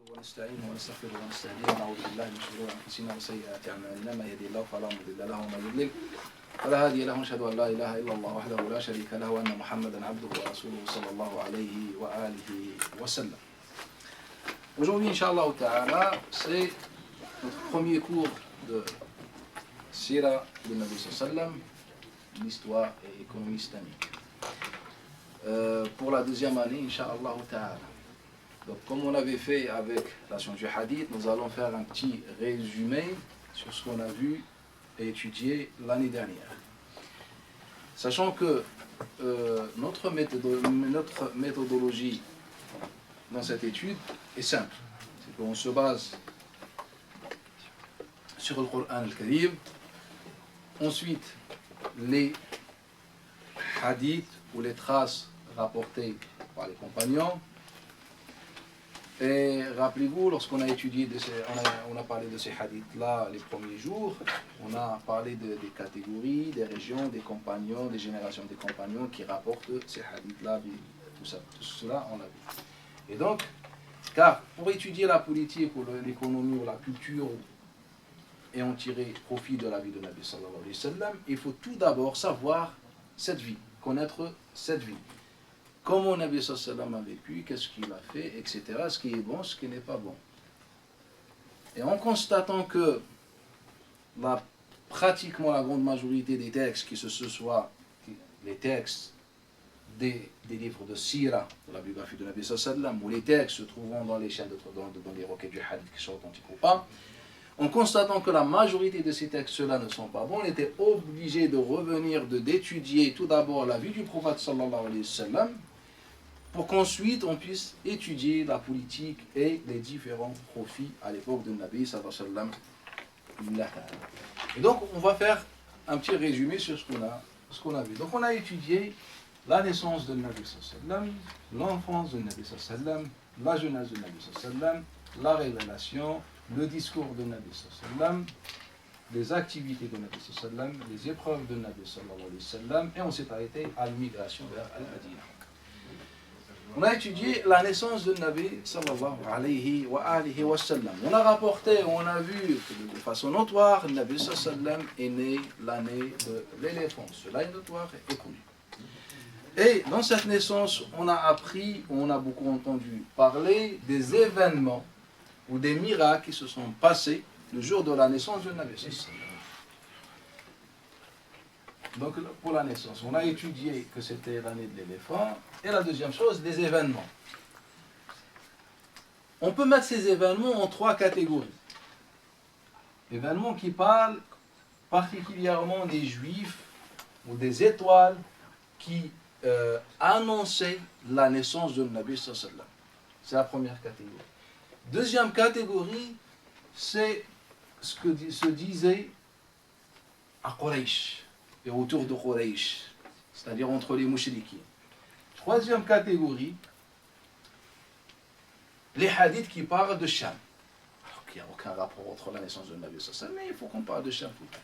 ونستعين ونستغفر ونستهديه ونعوذ بالله من شرور انفسنا وسيئات اعمالنا من يهده الله فلا مضل له ومن يضلل فلا هادي له ونشهد ان لا اله الا الله وحده لا شريك له وان محمدا عبده ورسوله صلى الله عليه واله وسلم. Aujourd'hui, Inch'Allah Ta'ala, c'est notre premier cours de Sira de Nabi Sallam, l'histoire et économie islamique. Pour la deuxième année, Inch'Allah Ta'ala. Donc, comme on avait fait avec la science du hadith, nous allons faire un petit résumé sur ce qu'on a vu et étudié l'année dernière. Sachant que notre méthodologie dans cette étude est simple. C'est qu'on se base sur le Coran al-Karim, ensuite les hadiths ou les traces rapportées par les compagnons. Et rappelez-vous, lorsqu'on a étudié, on a parlé de ces hadiths-là les premiers jours, on a parlé des catégories, des régions, des compagnons, des générations des compagnons qui rapportent ces hadiths-là, tout cela on l'a vu. Et donc, car pour étudier la politique ou l'économie ou la culture et en tirer profit de la vie de Nabi sallallahu alayhi wa sallam, il faut tout d'abord savoir cette vie, connaître cette vie. Comment Nabi sallallahu alayhi wa sallam a vécu, qu'est-ce qu'il a fait, etc. Ce qui est bon, ce qui n'est pas bon. Et en constatant que pratiquement la grande majorité des textes, que ce soit les textes des livres de Sira, de la biographie de Nabi sallallahu alayhi wa sallam, ou les textes se trouvant dans les chaînes, dans les requêtes du hadith qui sont authentiques ou pas, en constatant que la majorité de ces textes-là ne sont pas bons, on était obligé de revenir, d'étudier tout d'abord la vie du prophète sallallahu alayhi wa sallam, pour qu'ensuite on puisse étudier la politique et les différents profits à l'époque de Nabi sallallahu alayhi wa sallam. Et donc on va faire un petit résumé sur ce qu'on a vu. Donc on a étudié la naissance de Nabi sallallahu alayhi wa sallam, l'enfance de Nabi sallallahu alayhi wa sallam, la jeunesse de Nabi sallallahu alayhi wa sallam, la révélation, le discours de Nabi sallallahu alayhi wa sallam, les activités de Nabi sallallahu alayhi wa sallam, les épreuves de Nabi sallallahu alayhi wa sallam, et on s'est arrêté à l'immigration vers Al-Madina. On a étudié la naissance de Nabi sallallahu alayhi wa sallam. On a rapporté, on a vu que de façon notoire, Nabi sallallahu alayhi wa sallam est né l'année de l'éléphant. Cela est notoire et connu. Et dans cette naissance, on a appris, on a beaucoup entendu parler des événements ou des miracles qui se sont passés le jour de la naissance de Nabi sallallahu alayhi wa sallam. Donc pour la naissance, on a étudié que c'était l'année de l'éléphant. Et la deuxième chose, des événements. On peut mettre ces événements en trois catégories. Événements qui parlent particulièrement des juifs ou des étoiles qui annonçaient la naissance de Nabi sallallahu alayhi wa sallam. C'est la première catégorie. Deuxième catégorie, c'est ce que se disait à Quraysh et autour de Quraysh, c'est-à-dire entre les mouchriquins. Troisième catégorie, les hadiths qui parlent de Sham. Alors qu'il n'y a aucun rapport entre la naissance de Nabi sallallahu alayhi wa sallam, mais il faut qu'on parle de Sham tout le temps.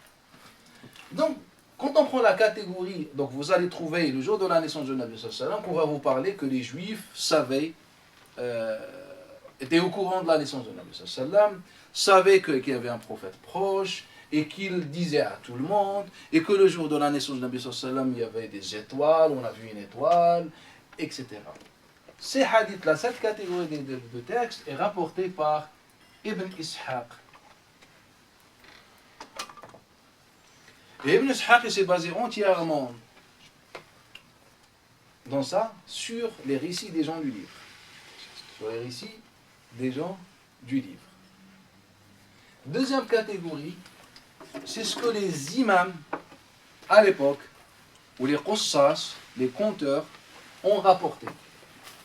Donc, quand on prend la catégorie, donc vous allez trouver le jour de la naissance de Nabi sallallahu alayhi wa sallam, qu'on va vous parler que les Juifs savaient, étaient au courant de la naissance de Nabi sallallahu alayhi wa sallam, savaient qu'il y avait un prophète proche, et qu'il disait à tout le monde, et que le jour de la naissance de Nabi sallallahu alayhi wa sallam, il y avait des étoiles, on a vu une étoile, etc. Ces hadiths-là, cette catégorie de textes est rapportée par Ibn Ishaq. Et Ibn Ishaq s'est basé entièrement dans ça sur les récits des gens du livre. Sur les récits des gens du livre. Deuxième catégorie, c'est ce que les imams, à l'époque, ou les qussas, les conteurs, ont rapporté.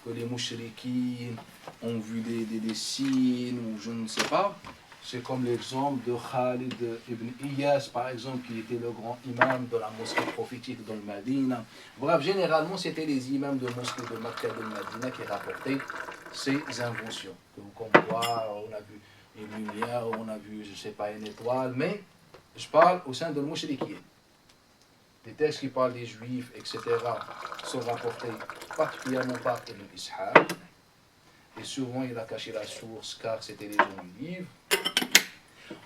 Que les mouchriquins ont vu des signes, ou je ne sais pas. C'est comme l'exemple de Khalid ibn Iyas, par exemple, qui était le grand imam de la mosquée prophétique dans le Madina. Bref, généralement, c'était les imams de mosquée de Makkah et de Madina qui rapportaient ces inventions. Comme quoi, on a vu une lumière, on a vu, je ne sais pas, une étoile, mais je parle au sein de l'Mouchrikin. Des textes qui parlent des Juifs, etc., sont rapportés particulièrement par Ibn Ishaq. et souvent il a caché la source car c'était les gens du livre.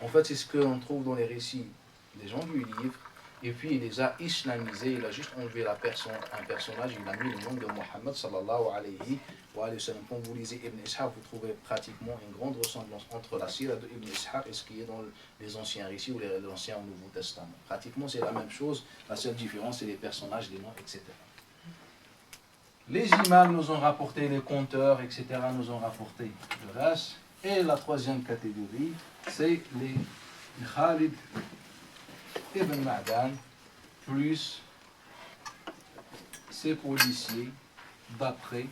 En fait, c'est ce qu'on trouve dans les récits des gens du livre. Et puis il les a islamisés, il a juste enlevé un personnage, il a mis le nom de Mohammed sallallahu alayhi wa sallam. Quand vous lisez Ibn Ishaq, vous trouvez pratiquement une grande ressemblance entre la sira de Ibn Ishaq et ce qui est dans les anciens récits ou l'Ancien ou Nouveau Testament. Pratiquement c'est la même chose, la seule différence c'est les personnages, les noms, etc. Les imams nous ont rapporté, les conteurs, etc. nous ont rapporté le reste. Et la troisième catégorie, c'est les Khalid Ibn Ma'dan, plus ses policiers, d'après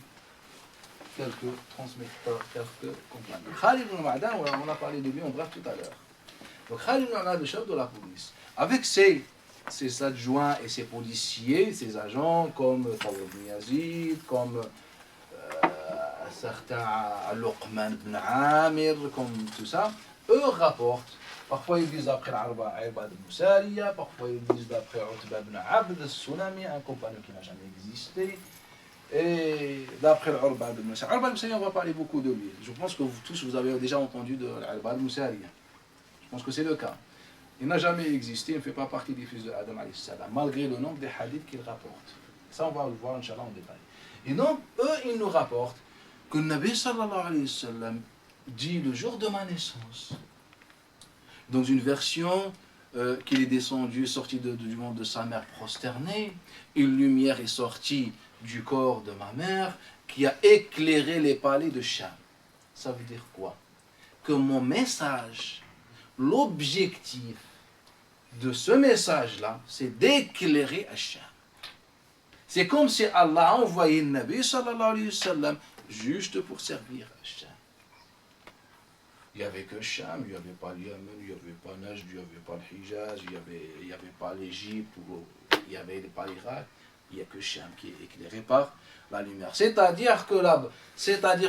quelques transmetteurs, quelques compagnons. Khalid Ibn Ma'dan, on a parlé de lui en bref tout à l'heure. Donc Khalid Ibn Ma'dan, le chef de la police, avec ses adjoints et ses policiers, ses agents, comme Tawr ibn Yazid, comme certains Luqman ibn Amir, comme tout ça, eux rapportent. Parfois ils disent d'après Al-Irbad ibn Sariya, parfois ils disent d'après Utba ibn Abd al-Sulami, un compagnon qui n'a jamais existé. Et d'après Al-Irbad ibn Sariya. Al-Irbad ibn Sariya, on va parler beaucoup de lui. Je pense que vous tous vous avez déjà entendu de Al-Irbad ibn Sariya. Je pense que c'est le cas. Il n'a jamais existé, il ne fait pas partie des fils de Adam alayhi salam, malgré le nombre de hadiths qu'il rapporte. Ça, on va le voir, Inch'Allah, en détail. Et donc, eux, ils nous rapportent que le Nabi sallallahu alayhi wa sallam dit le jour de ma naissance, dans une version qu'il est descendu, sorti du monde de sa mère prosternée, une lumière est sortie du corps de ma mère qui a éclairé les palais de Cham. Ça veut dire quoi? Que mon message, l'objectif de ce message-là, c'est d'éclairer Cham. C'est comme si Allah a envoyé le Nabi sallallahu alayhi wa sallam juste pour servir Cham. Il n'y avait que Cham, il n'y avait pas le Yémen, il n'y avait pas Najd, il n'y avait pas le Hijaz, il n'y avait pas l'Égypte, il n'y avait pas l'Irak, il n'y a que Cham qui est éclairé par la lumière. C'est-à-dire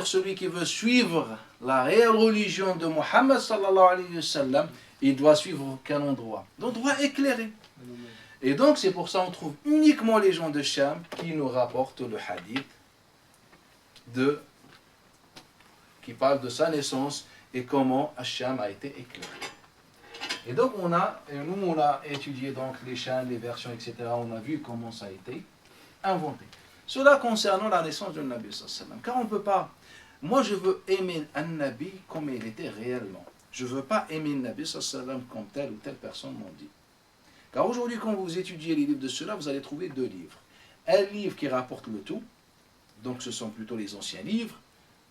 celui qui veut suivre la réelle religion de Muhammad sallallahu alayhi wa sallam, il doit suivre quel endroit? L'endroit éclairé. Et donc c'est pour ça qu'on trouve uniquement les gens de Cham qui nous rapportent le hadith qui parle de sa naissance et comment Cham a été éclairé. Et donc on a étudié donc les Cham, les versions, etc. On a vu comment ça a été inventé. Cela concernant la naissance du Nabi sallallahu alayhi wa sallam. Car on ne peut pas. Moi je veux aimer un Nabi comme il était réellement. Je ne veux pas aimer le Nabi sallallahu alayhi wa sallam comme telle ou telle personne m'ont dit. Car aujourd'hui, quand vous étudiez les livres de cela, vous allez trouver deux livres. Un livre qui rapporte le tout, donc ce sont plutôt les anciens livres,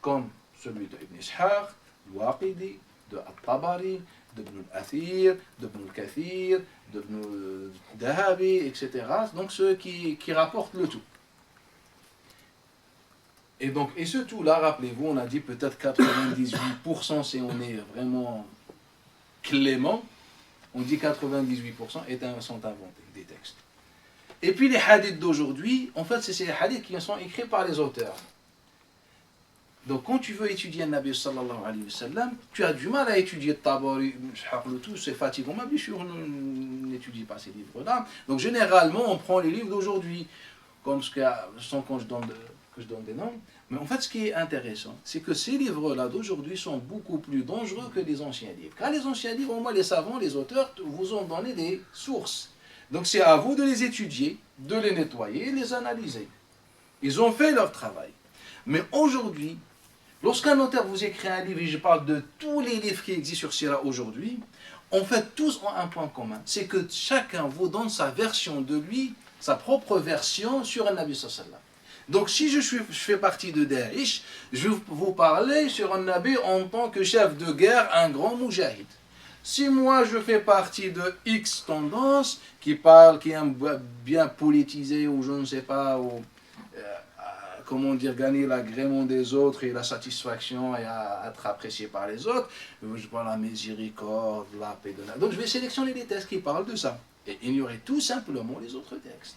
comme celui de Ibn Ishaq, Waqidi, de At-Tabari, d'Ibn al-Athir, d'Ibn al-Kathir, d'Ibn al-Dahabi, etc. Donc ceux qui rapportent le tout. Et ce tout-là, rappelez-vous, on a dit peut-être 98% si on est vraiment clément, on dit 98% sont inventés, des textes. Et puis les hadiths d'aujourd'hui, en fait, c'est ces hadiths qui sont écrits par les auteurs. Donc quand tu veux étudier le Nabi sallallahu alayhi wa sallam, tu as du mal à étudier Tabari, le tout, c'est fatigant. Mais bien sûr, on n'étudie pas ces livres-là. Donc généralement, on prend les livres d'aujourd'hui, comme sans que je donne des noms. Mais en fait, ce qui est intéressant, c'est que ces livres-là d'aujourd'hui sont beaucoup plus dangereux que les anciens livres. Car les anciens livres, au moins les savants, les auteurs, vous ont donné des sources. Donc c'est à vous de les étudier, de les nettoyer, de les analyser. Ils ont fait leur travail. Mais aujourd'hui, lorsqu'un auteur vous écrit un livre, et je parle de tous les livres qui existent sur Sira aujourd'hui, en fait, tous ont un point commun. C'est que chacun vous donne sa version de lui, sa propre version sur un Nabi sallallahu alayhi wa sallam. Donc si je fais partie de Daesh, je vais vous parler sur un Nabi en tant que chef de guerre, un grand moujahid. Si moi je fais partie de X tendance, qui aime bien politiser, ou je ne sais pas, comment dire, gagner l'agrément des autres et la satisfaction et être apprécié par les autres, je parle la miséricorde, la paix de la... Donc je vais sélectionner des textes qui parlent de ça et ignorer tout simplement les autres textes.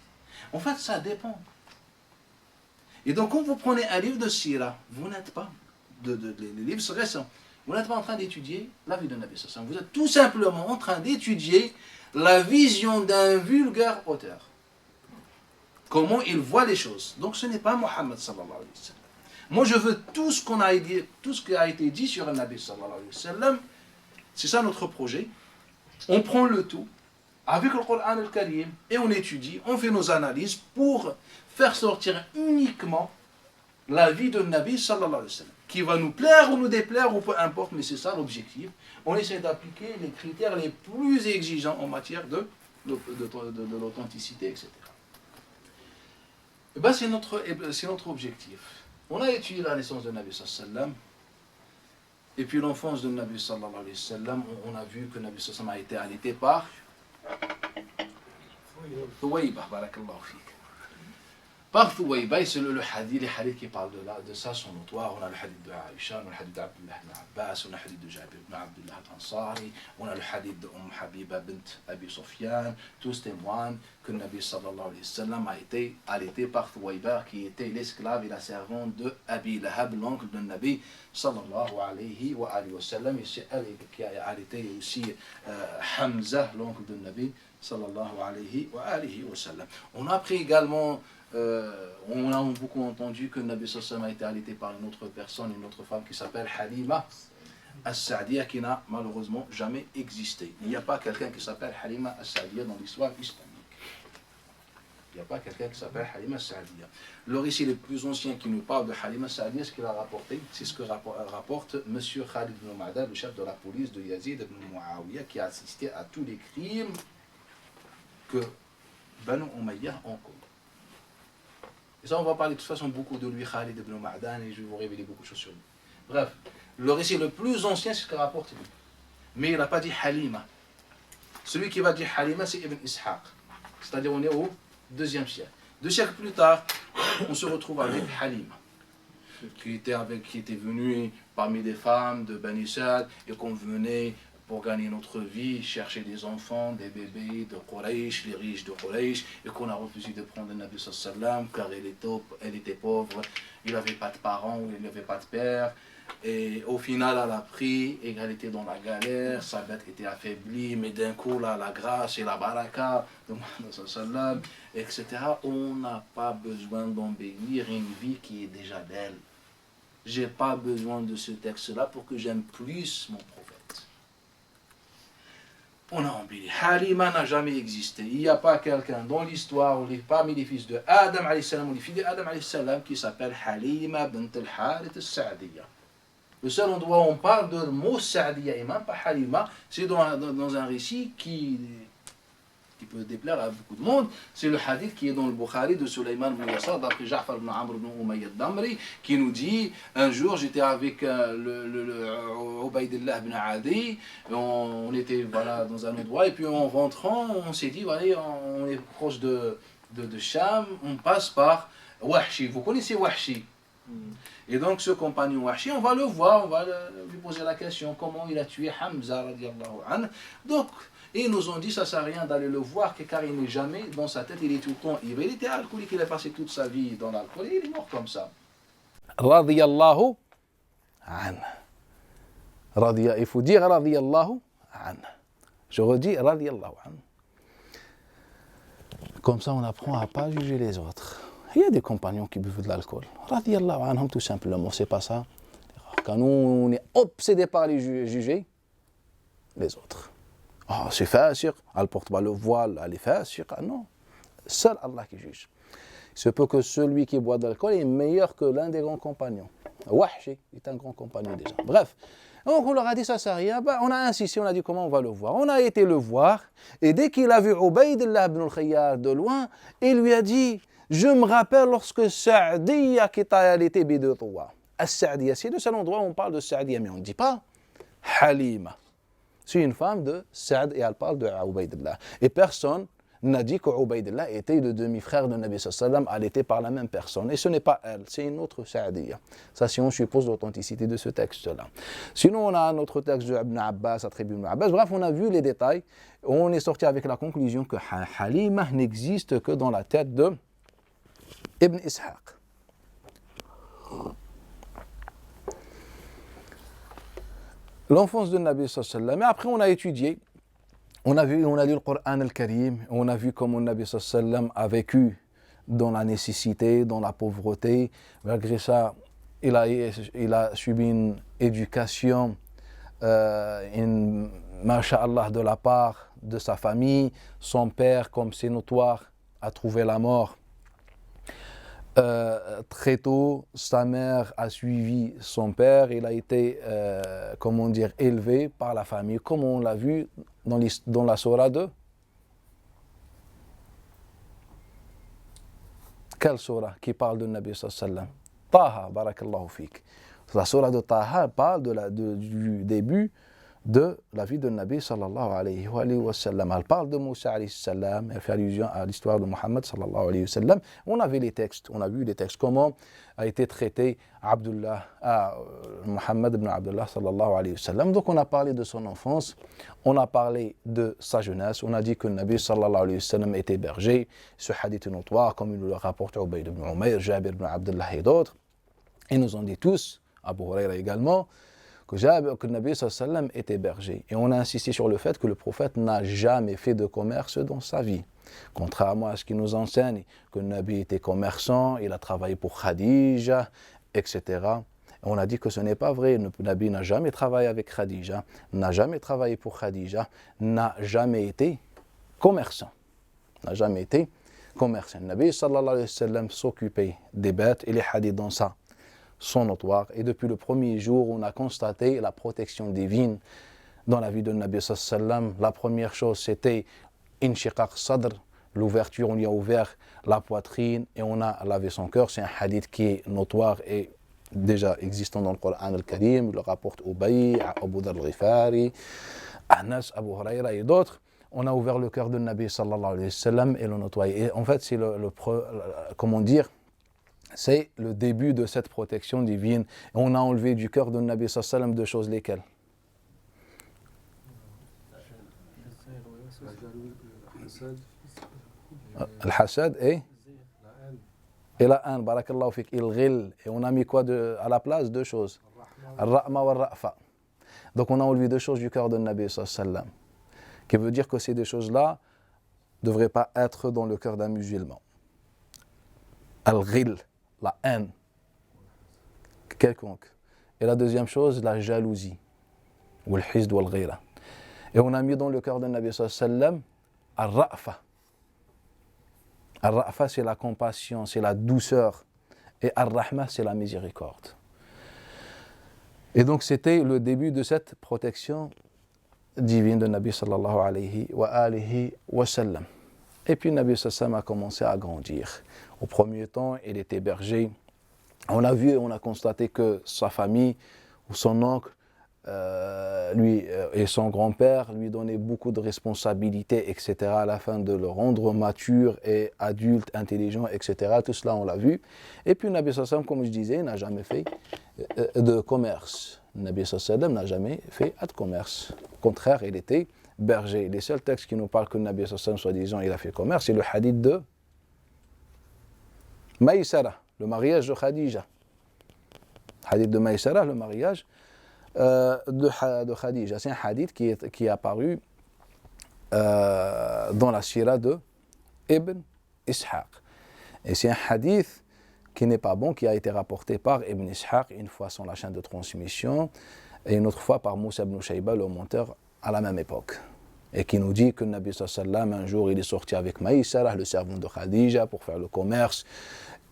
En fait, ça dépend. Et donc, quand vous prenez un livre de Sira, vous n'êtes pas, les livres récents, vous n'êtes pas en train d'étudier la vie de Nabi sallallahu alayhi wa sallam. Vous êtes tout simplement en train d'étudier la vision d'un vulgaire auteur. Comment il voit les choses. Donc, ce n'est pas Muhammad sallallahu alayhi wa sallam. Moi, je veux tout ce qui a été dit sur le Nabi sallallahu alayhi wa sallam. C'est ça notre projet. On prend le tout avec le Coran al-Karim et on étudie, on fait nos analyses pour faire sortir uniquement la vie de Nabi sallallahu alayhi wa sallam, qui va nous plaire ou nous déplaire ou peu importe, mais c'est ça l'objectif. On essaie d'appliquer les critères les plus exigeants en matière de l'authenticité, etc. Et ben c'est notre objectif. On a étudié la naissance de Nabi sallallahu alayhi wa sallam, et puis l'enfance de Nabi sallallahu alayhi wa sallam, on a vu que Nabi sallallahu alayhi wa sallam a été allaité par Thuwayba, barakallahu fik. Par Thuwayba, c'est le hadith, les hadiths qui parlent de ça sont notoires. On a le hadith de Aïcha, on a le hadith d'Abdullah ibn Abbas, on a le hadith de Jabir ibn Abdullah al-Ansari, on a le hadith de Habiba bint Abi Sufyan. Tous témoignent que le Nabi sallallahu alayhi wa sallam a été allaité par Thuwayba, qui était l'esclave et la servante de Abi Lahab, l'oncle de Nabi sallallahu alayhi wa sallam. Et c'est elle qui a allaité aussi Hamza, l'oncle de Nabi sallallahu alayhi wa sallam. On a appris également, on a beaucoup entendu que Nabi sallallahu alayhi wa sallam a été allaité par une autre personne, une autre femme qui s'appelle Halima as-Sa'diya, qui n'a malheureusement jamais existé. Il n'y a pas quelqu'un qui s'appelle Halima as-Sa'diya dans l'histoire islamique. Il n'y a pas quelqu'un qui s'appelle Halima as-Sa'diya. Le récit le plus ancien qui nous parle de Halima as-Sa'diya, ce qu'il a rapporté, c'est ce que rapporte M. Khalid ibn Ma'da, le chef de la police de Yazid ibn Muawiyah, qui a assisté à tous les crimes que Banu Umayyah ont commis. Et ça, on va parler de toute façon beaucoup de lui, Khalid ibn Ma'dan, et je vais vous révéler beaucoup de choses sur lui. Bref, le récit le plus ancien, c'est ce que rapporte lui. Mais il n'a pas dit Halima. Celui qui va dire Halima, c'est Ibn Ishaq. C'est-à-dire, on est au 2e siècle. 2 siècles plus tard, on se retrouve avec Halima, qui était venu parmi les femmes de Bani Sa'd, et qu'on venait pour gagner notre vie, chercher des enfants, des bébés de Quraysh, les riches de Quraysh, et qu'on a refusé de prendre le Nabi sallallahu alayhi wa sallam, car elle était pauvre, il n'avait pas de parents, il n'avait pas de père, et au final elle a pris, et elle était dans la galère, sa bête était affaiblie, mais d'un coup là, la grâce et la baraka de Muhammad sallallahu alayhi wa sallam, etc. On n'a pas besoin d'embellir une vie qui est déjà belle. J'ai pas besoin de ce texte-là pour que j'aime plus mon prophète. On a embelli. Halima n'a jamais existé. Il n'y a pas quelqu'un dans l'histoire, parmi les fils de Adam alayhi salam, ou les filles d'Adam alayhi salam, qui s'appelle Halima bint al-Harith al-Sa'diya. Le seul endroit où on parle de mot Sa'diya et même pas Halima, c'est dans un récit qui peut déplaire à beaucoup de monde. C'est le hadith qui est dans le Bukhari de Sulayman ibn Yasar, d'après Ja'far ibn Amr ibn Umayyad Damri, qui nous dit, un jour j'étais avec Ubaydillah ibn Adi, on était dans un endroit, et puis en rentrant, on s'est dit, voilà, on est proche de Sham, on passe par Wahshi. Vous connaissez Wahshi? Et donc ce compagnon Wahshi, on va le voir, on va lui poser la question, comment il a tué Hamza radiyallahu anhu. Donc, et ils nous ont dit, ça ne sert à rien d'aller le voir, car il n'est jamais dans sa tête, il est tout le temps ivre. Il était alcoolique, il a passé toute sa vie dans l'alcool, et il est mort comme ça. Radiyallahu anhu. Il faut dire radiyallahu anhu. Je redis radiyallahu anhu. Comme ça, on apprend à ne pas juger les autres. Il y a des compagnons qui buvent de l'alcool. Radiyallahu anhum, tout simplement, c'est pas ça. Quand nous, on est obsédé par les juger les autres. Ah, c'est fasiq, elle porte pas le voile, elle est fasiq. Ah non, seul Allah qui juge. Il se peut que celui qui boit de l'alcool est meilleur que l'un des grands compagnons. Wahshi est un grand compagnon déjà. Bref, donc on leur a dit ça ne sert à rien. On a insisté, on a dit comment on va le voir. On a été le voir, et dès qu'il a vu Ubaydillah ibn al-Khayyar de loin, il lui a dit, je me rappelle lorsque Sa'diya qui t'a allaité bidouwa. As-Sa'diya, c'est le seul endroit où on parle de Sa'diya, mais on ne dit pas Halima. C'est une femme de Sa'd et elle parle de Ubaydillah. Et personne n'a dit que Ubaydillah était le demi-frère de Nabi sallallahu alayhi wa sallam, elle était par la même personne. Et ce n'est pas elle, c'est une autre Sa'diya. Ça, si on suppose l'authenticité de ce texte-là. Sinon, on a un autre texte de Ibn Abbas, attribué Ibn Abbas. Bref, on a vu les détails. On est sorti avec la conclusion que Halima n'existe que dans la tête de Ibn Ishaq. L'enfance de Nabi sallallahu alayhi wa sallam. Et après, on a étudié, on a lu le Coran al-Karim, on a vu comment Nabi sallallahu alayhi wa sallam a vécu dans la nécessité, dans la pauvreté. Malgré ça, il a subi une éducation, masha'Allah, de la part de sa famille. Son père, comme c'est notoire, a trouvé la mort. Très tôt, sa mère a suivi son père. Il a été, élevé par la famille, comme on l'a vu dans la Sourate 2. Quelle Sourate qui parle de Nabi sallallahu alayhi wa sallam? Taha, barakallahu fik. La Sourate de Taha parle du début de la vie de Nabi sallallahu alayhi wa sallam. Elle parle de Moussa alayhi salam, elle fait allusion à l'histoire de Mohammed sallallahu alayhi wa sallam. On a vu les textes, comment a été traité Mohammed ibn Abdullah sallallahu alayhi wa sallam. Donc on a parlé de son enfance, on a parlé de sa jeunesse, on a dit que Nabi sallallahu alayhi wa sallam était berger. Ce hadith est notoire, comme il le rapporte Ubayd ibn Umayr, Jabir ibn Abdullah et d'autres. Ils nous ont dit tous, Abu Huraira également, que le Nabi sallallahu alayhi wa sallam était berger. Et on a insisté sur le fait que le prophète n'a jamais fait de commerce dans sa vie. Contrairement à ce qu'il nous enseigne, que le Nabi était commerçant, il a travaillé pour Khadija, etc. Et on a dit que ce n'est pas vrai. Le Nabi n'a jamais travaillé avec Khadija, n'a jamais travaillé pour Khadija, n'a jamais été commerçant. Le Nabi sallallahu alayhi wa sallam s'occupait des bêtes et les hadiths dans ça sont notoires. Et depuis le premier jour, on a constaté la protection divine dans la vie de Nabi sallallahu alayhi wa sallam. La première chose, c'était Inshiqaq Sadr, l'ouverture, on lui a ouvert la poitrine et on a lavé son cœur. C'est un hadith qui est notoire et déjà existant dans le Coran al-Karim. Le rapporte Ubay, Abu Dharr al-Ghifari, Anas, Abu Huraira et d'autres. On a ouvert le cœur de Nabi sallallahu alayhi wa sallam et le nettoyé. Et en fait, c'est c'est le début de cette protection divine. Et on a enlevé du cœur de Nabi sallallahu alayhi wa sallam deux choses, lesquelles? Al-Hasad et la haine, barakallahu fik, il-ghil. Et on a mis quoi à la place? Deux choses. Al-Ra'ma wa al-Ra'fa. Donc on a enlevé deux choses du cœur de Nabi sallallahu alayhi wa sallam. Qui veut dire que ces deux choses-là ne devraient pas être dans le cœur d'un musulman. Al-ghil, la haine quelconque. Et la deuxième chose, la jalousie. Ou al-hizd ou al-ghira. Et on a mis dans le cœur de Nabi sallallahu alayhi wa sallam al-Ra'fa. Al-Ra'fa, c'est la compassion, c'est la douceur. Et Al-Rahma, c'est la miséricorde. Et donc c'était le début de cette protection divine de Nabi sallallahu alayhi wa sallam. Et puis Nabi sallallahu alayhi wa sallam a commencé à grandir. Au premier temps, il était berger. On a vu et on a constaté que sa famille ou son oncle, lui et son grand-père lui donnaient beaucoup de responsabilités, etc. à la fin de le rendre mature et adulte, intelligent, etc. Tout cela, on l'a vu. Et puis Nabi sallallahu alayhi wa sallam, comme je disais, n'a jamais fait de commerce. Nabi sallallahu alayhi wa sallam n'a jamais fait de commerce. Au contraire, il était berger. Les seuls textes qui nous parlent que Nabi sallallahu alayhi wa sallam, soi-disant, il a fait commerce, c'est le hadith de Maïsara, le mariage de Khadija. Hadith de Maïsara, le mariage de Khadija. C'est un hadith qui est apparu dans la sira de Ibn Ishaq. Et c'est un hadith qui n'est pas bon, qui a été rapporté par Ibn Ishaq, une fois sur la chaîne de transmission, et une autre fois par Moussa ibn Shayba, le monteur, à la même époque. Et qui nous dit que le Nabi sallallahu alayhi wa sallam, un jour, il est sorti avec Maïsara, le servant de Khadija, pour faire le commerce.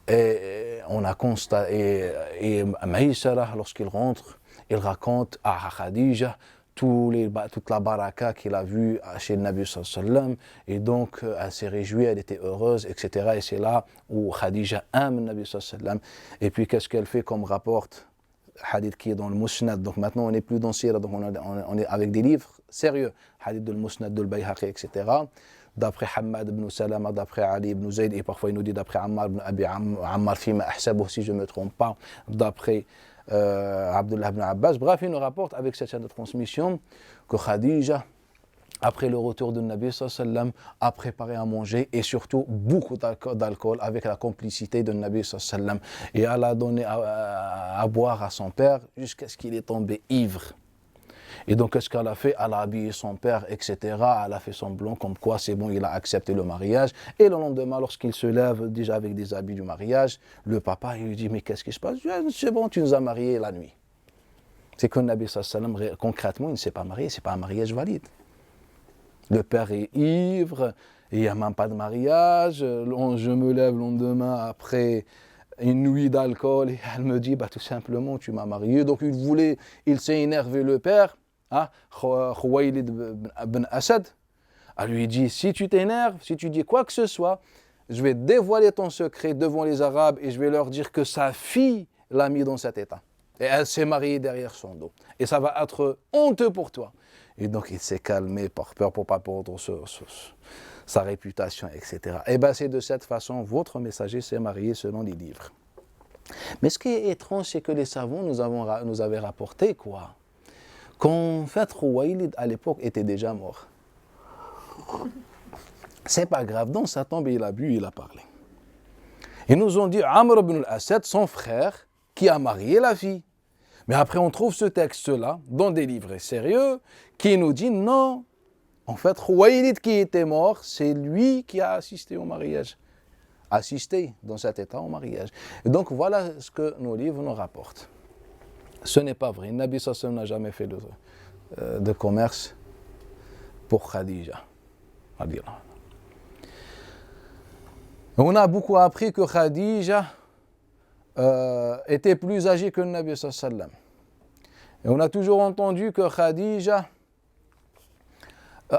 Et on a constaté, et Maïsara, lorsqu'il rentre, il raconte à Khadija toute la baraka qu'il a vue chez le Nabi sallallahu alayhi wa sallam. Et donc, elle s'est réjouie, elle était heureuse, etc. Et c'est là où Khadija aime le Nabi sallallahu alayhi wa sallam. Et puis, qu'est-ce qu'elle fait comme rapporte hadith qui est dans le Musnad. Donc maintenant, on n'est plus dans Sira, donc on est avec des livres sérieux. Hadith de Musnad, de Bayhaqi, etc. D'après Hamad ibn Salama, d'après Ali ibn Zayd, et parfois il nous dit d'après Ammar ibn Abi Ammar Fima Ahsabuh, si je ne me trompe pas, d'après Abdullah ibn Abbas. Bref, il nous rapporte avec cette chaîne de transmission que Khadija, après le retour de Nabi sallallahu alayhi wa sallam, a préparé à manger et surtout beaucoup d'alcool avec la complicité de Nabi sallallahu alayhi wa sallam. Et elle a donné à boire à son père jusqu'à ce qu'il est tombé ivre. Et donc, qu'est-ce qu'elle a fait? Elle a habillé son père, etc. Elle a fait semblant comme quoi c'est bon, il a accepté le mariage. Et le lendemain, lorsqu'il se lève, déjà avec des habits du mariage, le papa, il lui dit, mais qu'est-ce qui se passe? C'est bon, tu nous as mariés la nuit. C'est que le Nabi sallallahu alayhi wa sallam, concrètement, il ne s'est pas marié, ce n'est pas un mariage valide. Le père est ivre, il n'y a même pas de mariage. Je me lève le lendemain après une nuit d'alcool et elle me dit, bah, tout simplement, tu m'as marié. Donc il s'est énervé le père, hein, Khuwaylid ben Asad. Elle lui dit, si tu t'énerves, si tu dis quoi que ce soit, je vais dévoiler ton secret devant les Arabes et je vais leur dire que sa fille l'a mis dans cet état. Et elle s'est mariée derrière son dos. Et ça va être honteux pour toi. Et donc il s'est calmé par peur pour ne pas perdre sa réputation, etc. Et bien c'est de cette façon, votre messager s'est marié selon les livres. Mais ce qui est étrange, c'est que les savants nous avaient rapporté quoi? Qu'en fait, Khuwaylid à l'époque était déjà mort. C'est pas grave, dans sa tombe il a bu, il a parlé. Ils nous ont dit Amr ibn al-Asad, son frère, qui a marié la fille. Mais après, on trouve ce texte-là dans des livres sérieux qui nous dit non. En fait, Khuwaylid qui était mort, c'est lui qui a assisté au mariage. Assisté dans cet état au mariage. Et donc voilà ce que nos livres nous rapportent. Ce n'est pas vrai. Nabi sallallahu alayhi wa sallam n'a jamais fait de commerce pour Khadija. On a beaucoup appris que Khadija était plus âgée que le Nabi sallallahu alayhi wa sallam. Et on a toujours entendu que Khadija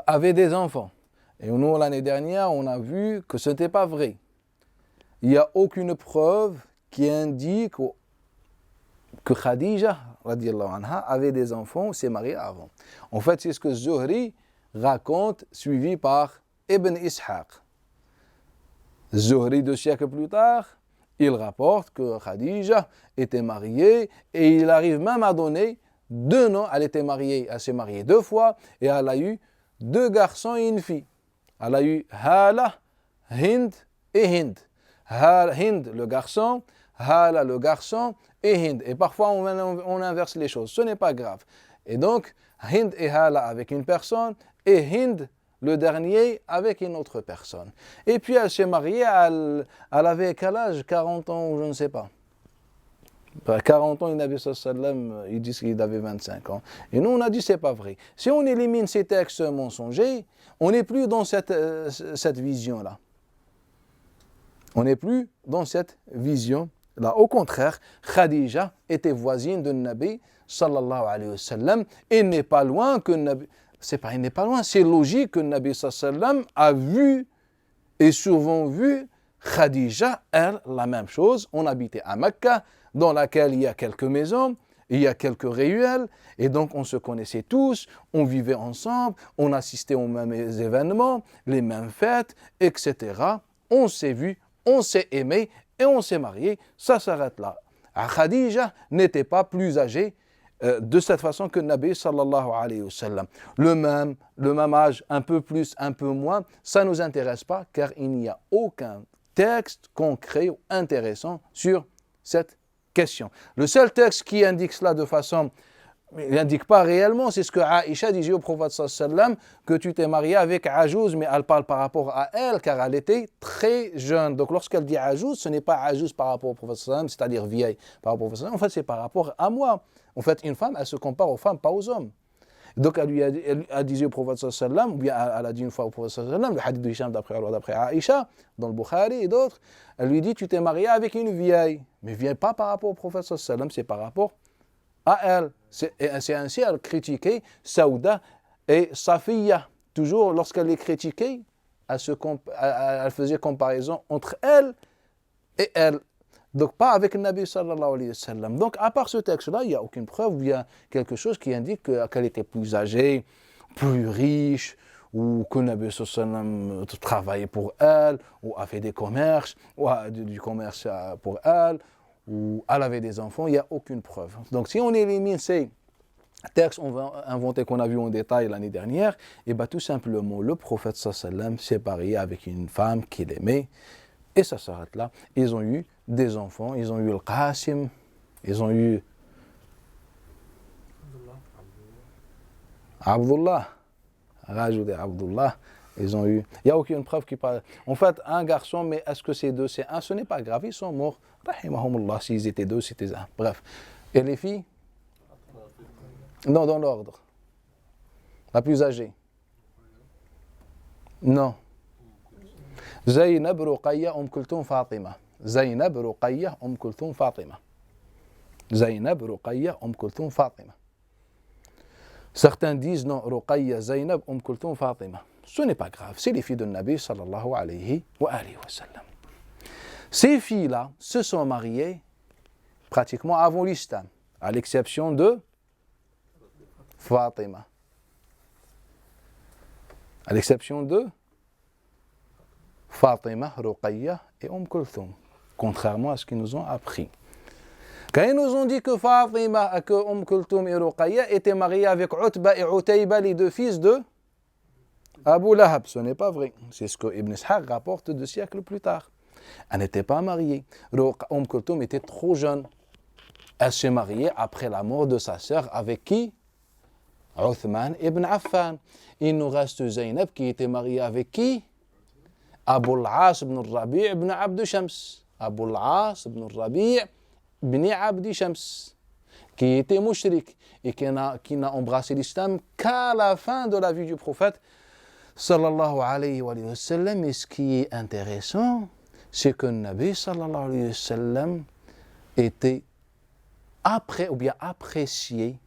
avait des enfants. Et nous, l'année dernière, on a vu que ce n'était pas vrai. Il n'y a aucune preuve qui indique que Khadija radiallahu anha, avait des enfants ou s'est mariée avant. En fait, c'est ce que Zuhri raconte, suivi par Ibn Ishaq. Zuhri, 2 siècles plus tard, il rapporte que Khadija était mariée et il arrive même à donner 2 noms. Elle s'est mariée 2 fois et elle a eu 2 garçons et une fille. Elle a eu Hala, Hind et Hind. Hind le garçon, Hala le garçon et Hind. Et parfois on inverse les choses, ce n'est pas grave. Et donc Hind et Hala avec une personne et Hind le dernier avec une autre personne. Et puis elle s'est mariée, elle avait quel âge? 40 ans ou je ne sais pas. 40 ans, il Nabi sallallahu alayhi wa sallam, ils disent qu'il avait 25 ans. Et nous, on a dit c'est pas vrai. Si on élimine ces textes mensongers, on n'est plus dans cette vision-là. On n'est plus dans cette vision-là. Au contraire, Khadija était voisine de Nabi sallallahu alayhi wa sallam. Il n'est pas loin que Nabi... il n'est pas loin, c'est logique que Nabi sallallahu alayhi wa sallam a vu et souvent vu Khadija, elle, la même chose. On habitait à Mecca, dans laquelle il y a quelques maisons, il y a quelques ruelles, et donc on se connaissait tous, on vivait ensemble, on assistait aux mêmes événements, les mêmes fêtes, etc. On s'est vus, on s'est aimés et on s'est mariés, ça s'arrête là. Khadija n'était pas plus âgée de cette façon que Nabi sallallahu alayhi wa sallam. Le même âge, un peu plus, un peu moins, ça ne nous intéresse pas car il n'y a aucun texte concret ou intéressant sur cette question. Le seul texte qui indique cela de façon, il n'indique pas réellement, c'est ce que Aïcha disait au prophète sallallahu alayhi wa sallam, que tu t'es marié avec Ajouz, mais elle parle par rapport à elle, car elle était très jeune. Donc lorsqu'elle dit Ajouz, ce n'est pas Ajouz par rapport au prophète sallallahu alayhi wa sallam, c'est-à-dire vieille par rapport au prophète sallallahu alayhi wa sallam, en fait c'est par rapport à moi. En fait, une femme, elle se compare aux femmes, pas aux hommes. Donc elle disait au prophète sallallahu alayhi wa sallam, ou bien elle a dit une fois au prophète sallallahu alayhi wa sallam, le hadith de Hisham d'après Aïcha, dans le Bukhari et d'autres, elle lui dit, tu t'es marié avec une vieille. Mais vieille pas par rapport au prophète sallallahu alayhi wa sallam, c'est par rapport à elle. C'est ainsi elle critiquait Saouda et Safiya. Toujours lorsqu'elle les critiquait, elle faisait comparaison entre elle et elle. Donc pas avec le Nabi sallallahu alayhi wa sallam. Donc à part ce texte-là, il n'y a aucune preuve ou il y a quelque chose qui indique qu'elle était plus âgée, plus riche, ou que le Nabi sallallahu alayhi wa sallam travaillait pour elle, ou a fait des commerces, ou a du commerce pour elle, ou elle avait des enfants, il n'y a aucune preuve. Donc si on élimine ces textes inventés qu'on a vus en détail l'année dernière, et bien tout simplement le prophète sallallahu alayhi wa sallam s'est marié avec une femme qu'il aimait, et ça s'arrête là. Ils ont eu des enfants, ils ont eu le Qasim, ils ont eu Abdullah. Rajouter Abdullah. Ils ont eu. Il n'y a aucune preuve qui parle. En fait, un garçon, mais est-ce que c'est deux? C'est un, ce n'est pas grave, ils sont morts. Rahimahumullah, s'ils étaient deux, c'était un. Bref. Et les filles? Non, dans l'ordre. La plus âgée? Non. Zaynab, Ruqayya, Kulthum, Fatima. Zaynab, Ruqayya, Kulthum, Fatima. Zaynab, Ruqayya, Kulthum, Fatima. Certains disent non, Ruqayya, Zaynab, Kulthum, Fatima. Ce n'est pas grave, c'est les filles de Nabi sallallahu alayhi wa sallam. Ces filles-là se sont mariées pratiquement avant l'islam, à l'exception de Fatima. À l'exception de Fatima, Ruqayya et Kulthum, contrairement à ce qu'ils nous ont appris. Quand ils nous ont dit que Fatima, que Kulthum et Ruqayya étaient mariées avec Utba et Utayba, les deux fils de Abu Lahab, ce n'est pas vrai. C'est ce que Ibn Ishaq rapporte 2 siècles plus tard. Elle n'était pas mariée. Kulthum était trop jeune. Elle s'est mariée après la mort de sa sœur avec qui? Uthman ibn Affan. Il nous reste Zaynab qui était mariée avec qui? Abu al-As ibn Rabi' ibn Abd Shams. Abu al-As ibn Rabi' ibn Abd Shams, qui était mushrik et qui n'a embrassé l'islam qu'à la fin de la vie du prophète sallallahu alayhi wa sallam. Et ce qui est intéressant, c'est que le Nabi sallallahu alayhi wa sallam était apprécié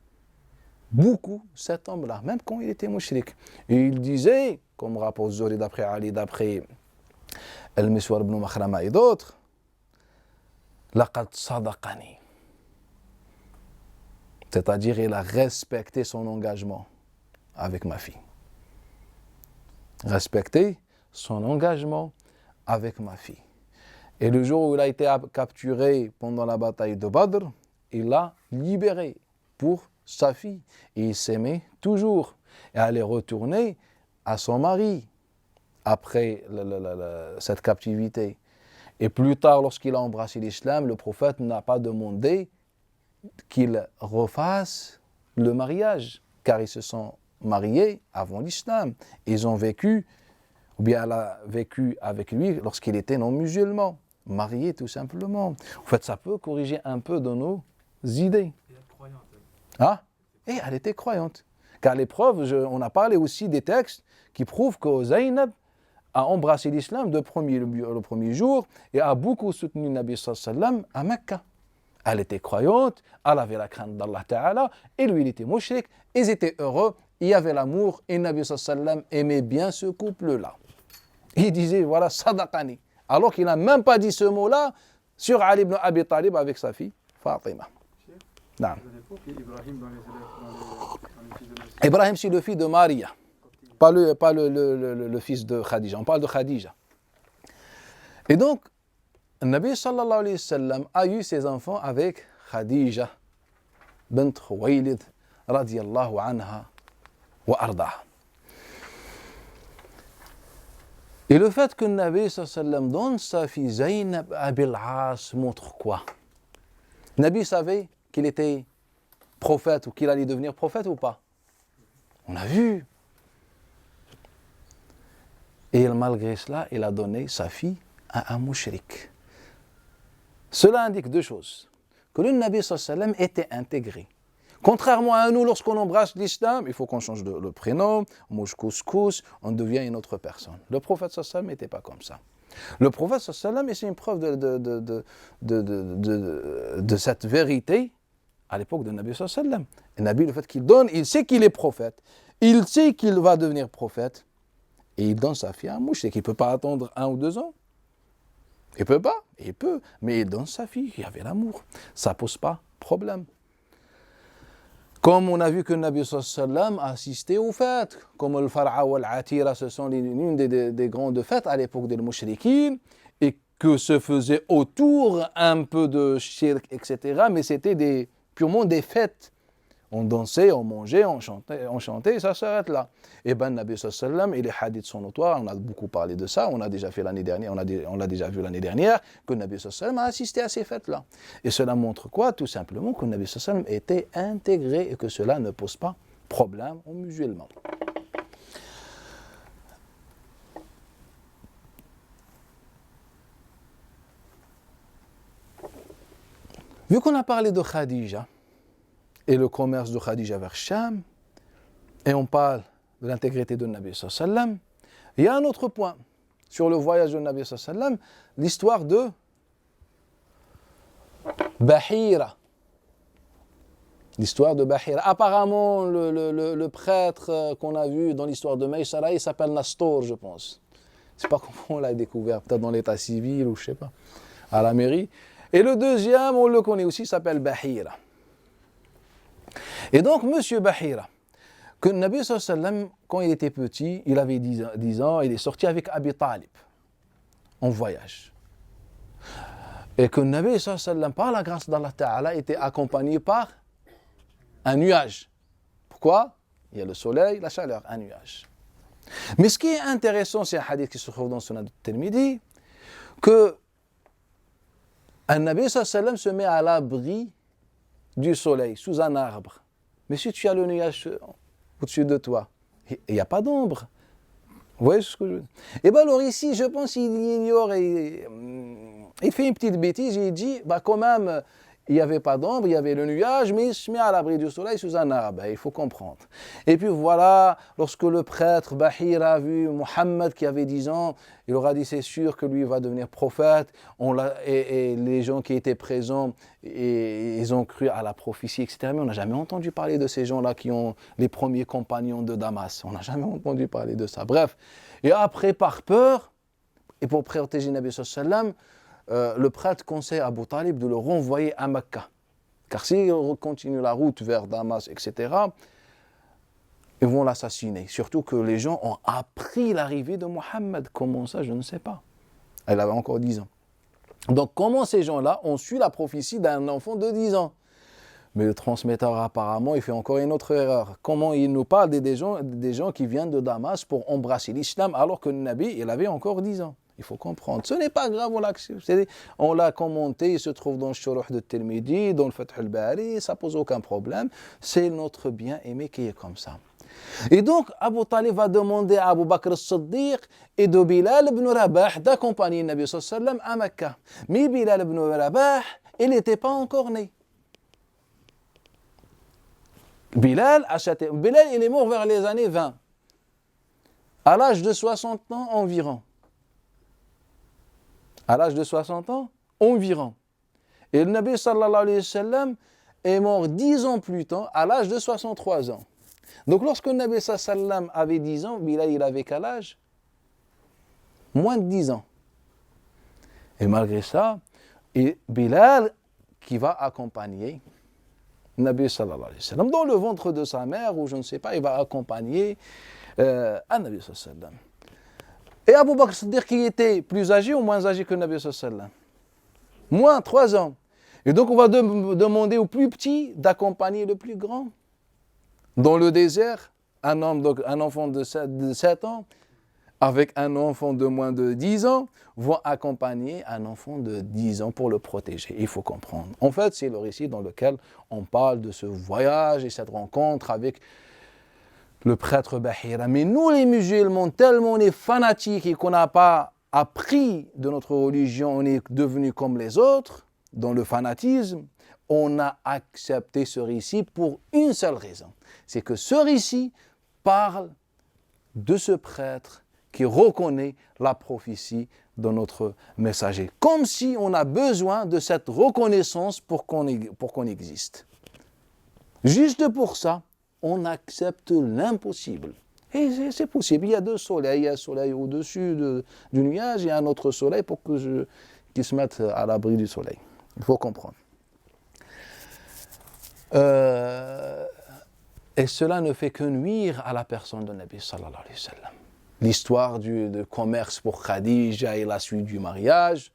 beaucoup cet homme-là, même quand il était mushrik. Et il disait, comme rapporte Zuhri d'après Ali, d'après Al-Miswar ibn Makhrama et d'autres, laqad sadaqani. C'est-à-dire, il a respecté son engagement avec ma fille. Respecter son engagement avec ma fille. Et le jour où il a été capturé pendant la bataille de Badr, il l'a libéré pour sa fille. Et il s'aimait toujours. Et elle est retournée à son mari après cette captivité. Et plus tard, lorsqu'il a embrassé l'islam, le prophète n'a pas demandé qu'il refasse le mariage, car ils se sont mariés avant l'islam. Ils ont vécu, ou bien elle a vécu avec lui lorsqu'il était non-musulman, marié tout simplement. En fait, ça peut corriger un peu de nos idées. Ah, et elle était croyante. Car les preuves, on a parlé aussi des textes qui prouvent que Zaynab a embrassé l'islam le premier jour et a beaucoup soutenu le Nabi sallallahu alayhi wa sallam à Mecca. Elle était croyante, elle avait la crainte d'Allah Ta'ala, et lui il était mushrik, ils étaient heureux, il y avait l'amour, et le Nabi sallallahu alayhi wa sallam aimait bien ce couple-là. Il disait, voilà, sadaqani, alors qu'il n'a même pas dit ce mot-là sur Ali ibn Abi Talib avec sa fille Fatima. Non. Ibrahim, c'est le fils de Maria, pas le fils de Khadija, on parle de Khadija. Et donc, le Nabi sallallahu alayhi wa sallam a eu ses enfants avec Khadija bint Khuwaylid radiyallahu anha wa ardaha. Et le fait que le Nabi sallallahu alayhi wa sallam donne sa fille Zaynab à Abil As montre quoi? Le Nabi savait qu'il était prophète ou qu'il allait devenir prophète ou pas? On a vu. Et malgré cela, il a donné sa fille à un mushrik. Cela indique 2 choses. Que le Nabi sallallahu alayhi wa sallam était intégré. Contrairement à nous, lorsqu'on embrasse l'islam, il faut qu'on change le prénom, on mange couscous, on devient une autre personne. Le prophète sallallahu alayhi wa sallam n'était pas comme ça. Le prophète sallallahu alayhi wa sallam, et c'est une preuve de cette vérité à l'époque de Nabi sallallahu alayhi wa sallam. Le Nabi, le fait qu'il donne, il sait qu'il est prophète, il sait qu'il va devenir prophète, et il donne sa fille à un mouchrik. Il ne peut pas attendre 1 ou 2 ans. Il ne peut pas, il peut, mais il donne sa fille, il y avait l'amour. Ça ne pose pas problème. Comme on a vu que le Nabi sallallahu alayhi wa sallam a assisté aux fêtes, comme le Far'a ou l'Atira, ce sont l'une des grandes fêtes à l'époque des mouchriquines, et que se faisait autour un peu de shirk, etc. Mais c'était purement des fêtes. On dansait, on mangeait, on chantait, et ça s'arrête là. Et ben, Nabi sallallahu alayhi wa sallam, et les hadiths sont notoires, on a beaucoup parlé de ça, on a déjà fait l'année dernière, on l'a déjà vu l'année dernière, que Nabi sallallahu alayhi wa sallam a assisté à ces fêtes-là. Et cela montre quoi? Tout simplement que Nabi sallallahu alayhi wa sallam était intégré et que cela ne pose pas problème aux musulmans. Vu qu'on a parlé de Khadija et le commerce de Khadija vers Cham, et on parle de l'intégrité de Nabi sallallahu alayhi wa sallam, il y a un autre point sur le voyage de Nabi sallallahu alayhi wa sallam, l'histoire de Bahira. L'histoire de Bahira. Apparemment, le prêtre qu'on a vu dans l'histoire de Maïsara, il s'appelle Nastor, je pense. Je ne sais pas comment on l'a découvert, peut-être dans l'état civil ou je ne sais pas, à la mairie. Et le deuxième, on le connaît aussi, s'appelle Bahira. Et donc, monsieur Bahira, que Nabi sallallahu alayhi wa sallam, quand il était petit, il avait 10 ans, il est sorti avec Abi Talib en voyage. Et que Nabi sallallahu alayhi wa sallam, par la grâce d'Allah Ta'ala, était accompagné par un nuage. Pourquoi? Il y a le soleil, la chaleur, un nuage. Mais ce qui est intéressant, c'est un hadith qui se trouve dans Sunan al-Tirmidhi, que un Nabi sallallahu alayhi wa sallam se met à l'abri du soleil, sous un arbre. Mais si tu as le nuage au-dessus de toi, il n'y a pas d'ombre. Vous voyez ce que je veux dire? Et bien alors ici, je pense qu'il ignore, il fait une petite bêtise, il dit, quand même, il n'y avait pas d'ombre, il y avait le nuage, mais il se met à l'abri du soleil sous un arbre, il faut comprendre. Et puis voilà, lorsque le prêtre Bahira a vu Mohammed qui avait 10 ans, il aura dit c'est sûr que lui va devenir prophète, et les gens qui étaient présents, ils ont cru à la prophétie, etc. Mais on n'a jamais entendu parler de ces gens-là qui ont les premiers compagnons de Damas, on n'a jamais entendu parler de ça. Bref, et après par peur, et pour protéger Nabi sallallahu alayhi wa sallam, le prêtre conseille à Abu Talib de le renvoyer à Mecca. Car s'il continue la route vers Damas, etc., ils vont l'assassiner. Surtout que les gens ont appris l'arrivée de Mohammed. Comment ça, je ne sais pas. Elle avait encore 10 ans. Donc comment ces gens-là ont su la prophétie d'un enfant de 10 ans? Mais le transmetteur, apparemment, il fait encore une autre erreur. Comment il nous parle des gens qui viennent de Damas pour embrasser l'islam alors que le Nabi, il avait encore 10 ans. Il faut comprendre. Ce n'est pas grave, on l'a commenté, il se trouve dans le Shuruh de Tirmidhi, dans le Fath al-Bari, ça ne pose aucun problème. C'est notre bien-aimé qui est comme ça. Et donc, Abu Talib va demander à Abu Bakr as-Siddiq et de Bilal ibn Rabah d'accompagner le Nabi sallallahu alayhi wa sallam à Mecca. Mais Bilal ibn Rabah, il n'était pas encore né. Bilal, il est mort vers les années 20, à l'âge de 60 ans environ. À l'âge de 60 ans environ. Et le Nabi sallallahu alayhi wa sallam est mort 10 ans plus tard, à l'âge de 63 ans. Donc lorsque le Nabi sallallahu alayhi wa sallam avait 10 ans, Bilal il avait quel âge? Moins de 10 ans. Et malgré ça, Bilal qui va accompagner le Nabi sallallahu alayhi wa sallam dans le ventre de sa mère, ou je ne sais pas, il va accompagner un Nabi sallallahu alayhi wa sallam. Et Abu Bakr Siddiq qui était plus âgé ou moins âgé que le Nabi sallallahu alayhi wa sallam? Moins, 3 ans. Et donc on va demander au plus petit d'accompagner le plus grand. Dans le désert, un enfant de 7 ans avec un enfant de moins de 10 ans vont accompagner un enfant de 10 ans pour le protéger. Il faut comprendre. En fait, c'est le récit dans lequel on parle de ce voyage et cette rencontre avec le prêtre Bahira. Mais nous les musulmans, tellement on est fanatiques et qu'on n'a pas appris de notre religion, on est devenus comme les autres, dans le fanatisme, on a accepté ce récit pour une seule raison. C'est que ce récit parle de ce prêtre qui reconnaît la prophétie de notre messager. Comme si on a besoin de cette reconnaissance pour qu'on existe. Juste pour ça, on accepte l'impossible. Et c'est possible. Il y a 2 soleils. Il y a un soleil au-dessus du nuage et un autre soleil pour qu'ils se mettent à l'abri du soleil. Il faut comprendre. Et cela ne fait que nuire à la personne de Nabi sallallahu alayhi wa sallam. L'histoire du commerce pour Khadija et la suite du mariage,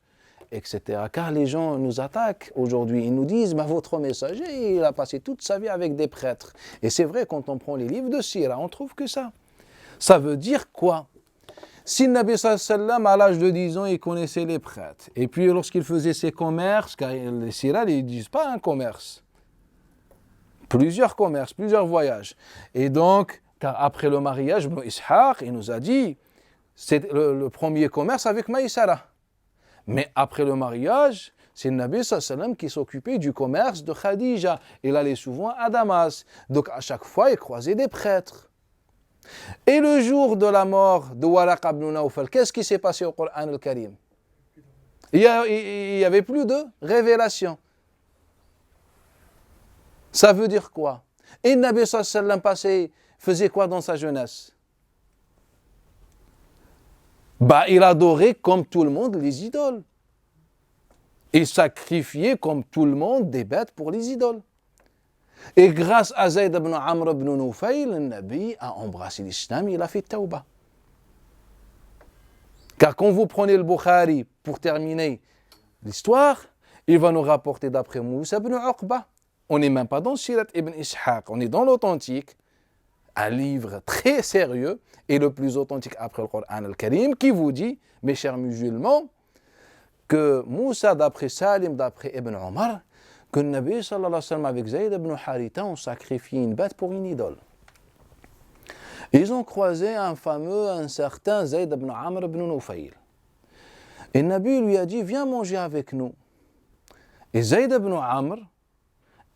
etc. Car les gens nous attaquent aujourd'hui. Ils nous disent, votre messager, il a passé toute sa vie avec des prêtres. Et c'est vrai, quand on prend les livres de Sira, on trouve que ça. Ça veut dire quoi? Si le Nabi sallallahu alayhi wa sallam, à l'âge de 10 ans, il connaissait les prêtres. Et puis lorsqu'il faisait ses commerces, car les Sira, ils ne disent pas un commerce. Plusieurs commerces, plusieurs voyages. Et donc, car après le mariage, Ibn Ishaq, il nous a dit, c'est le premier commerce avec Maïsara. Mais après le mariage, c'est le Nabi sallallahu alayhi wa sallam qui s'occupait du commerce de Khadija. Il allait souvent à Damas. Donc à chaque fois, il croisait des prêtres. Et le jour de la mort de Waraq ibn Nawfal, qu'est-ce qui s'est passé au Coran al-Karim? Il n'y avait plus de révélation. Ça veut dire quoi? Et le Nabi sallallahu alayhi wa sallam faisait quoi dans sa jeunesse? Il adorait comme tout le monde les idoles. Il sacrifiait comme tout le monde des bêtes pour les idoles. Et grâce à Zayd ibn Amr ibn Nufayl, le Nabi a embrassé l'islam, il a fait tawbah. Car quand vous prenez le Bukhari pour terminer l'histoire, il va nous rapporter d'après Moussa ibn Uqba. On n'est même pas dans Sirat ibn Ishaq, on est dans l'authentique, un livre très sérieux et le plus authentique après le Coran al-Karim qui vous dit, mes chers musulmans, que Moussa, d'après Salim, d'après Ibn Omar, que le Nabi sallallahu alayhi wa sallam avec Zayd ibn Haritha ont sacrifié une bête pour une idole. Ils ont croisé un certain Zayd ibn Amr ibn Nufayl. Et le Nabi lui a dit, viens manger avec nous. Et Zayd ibn Amr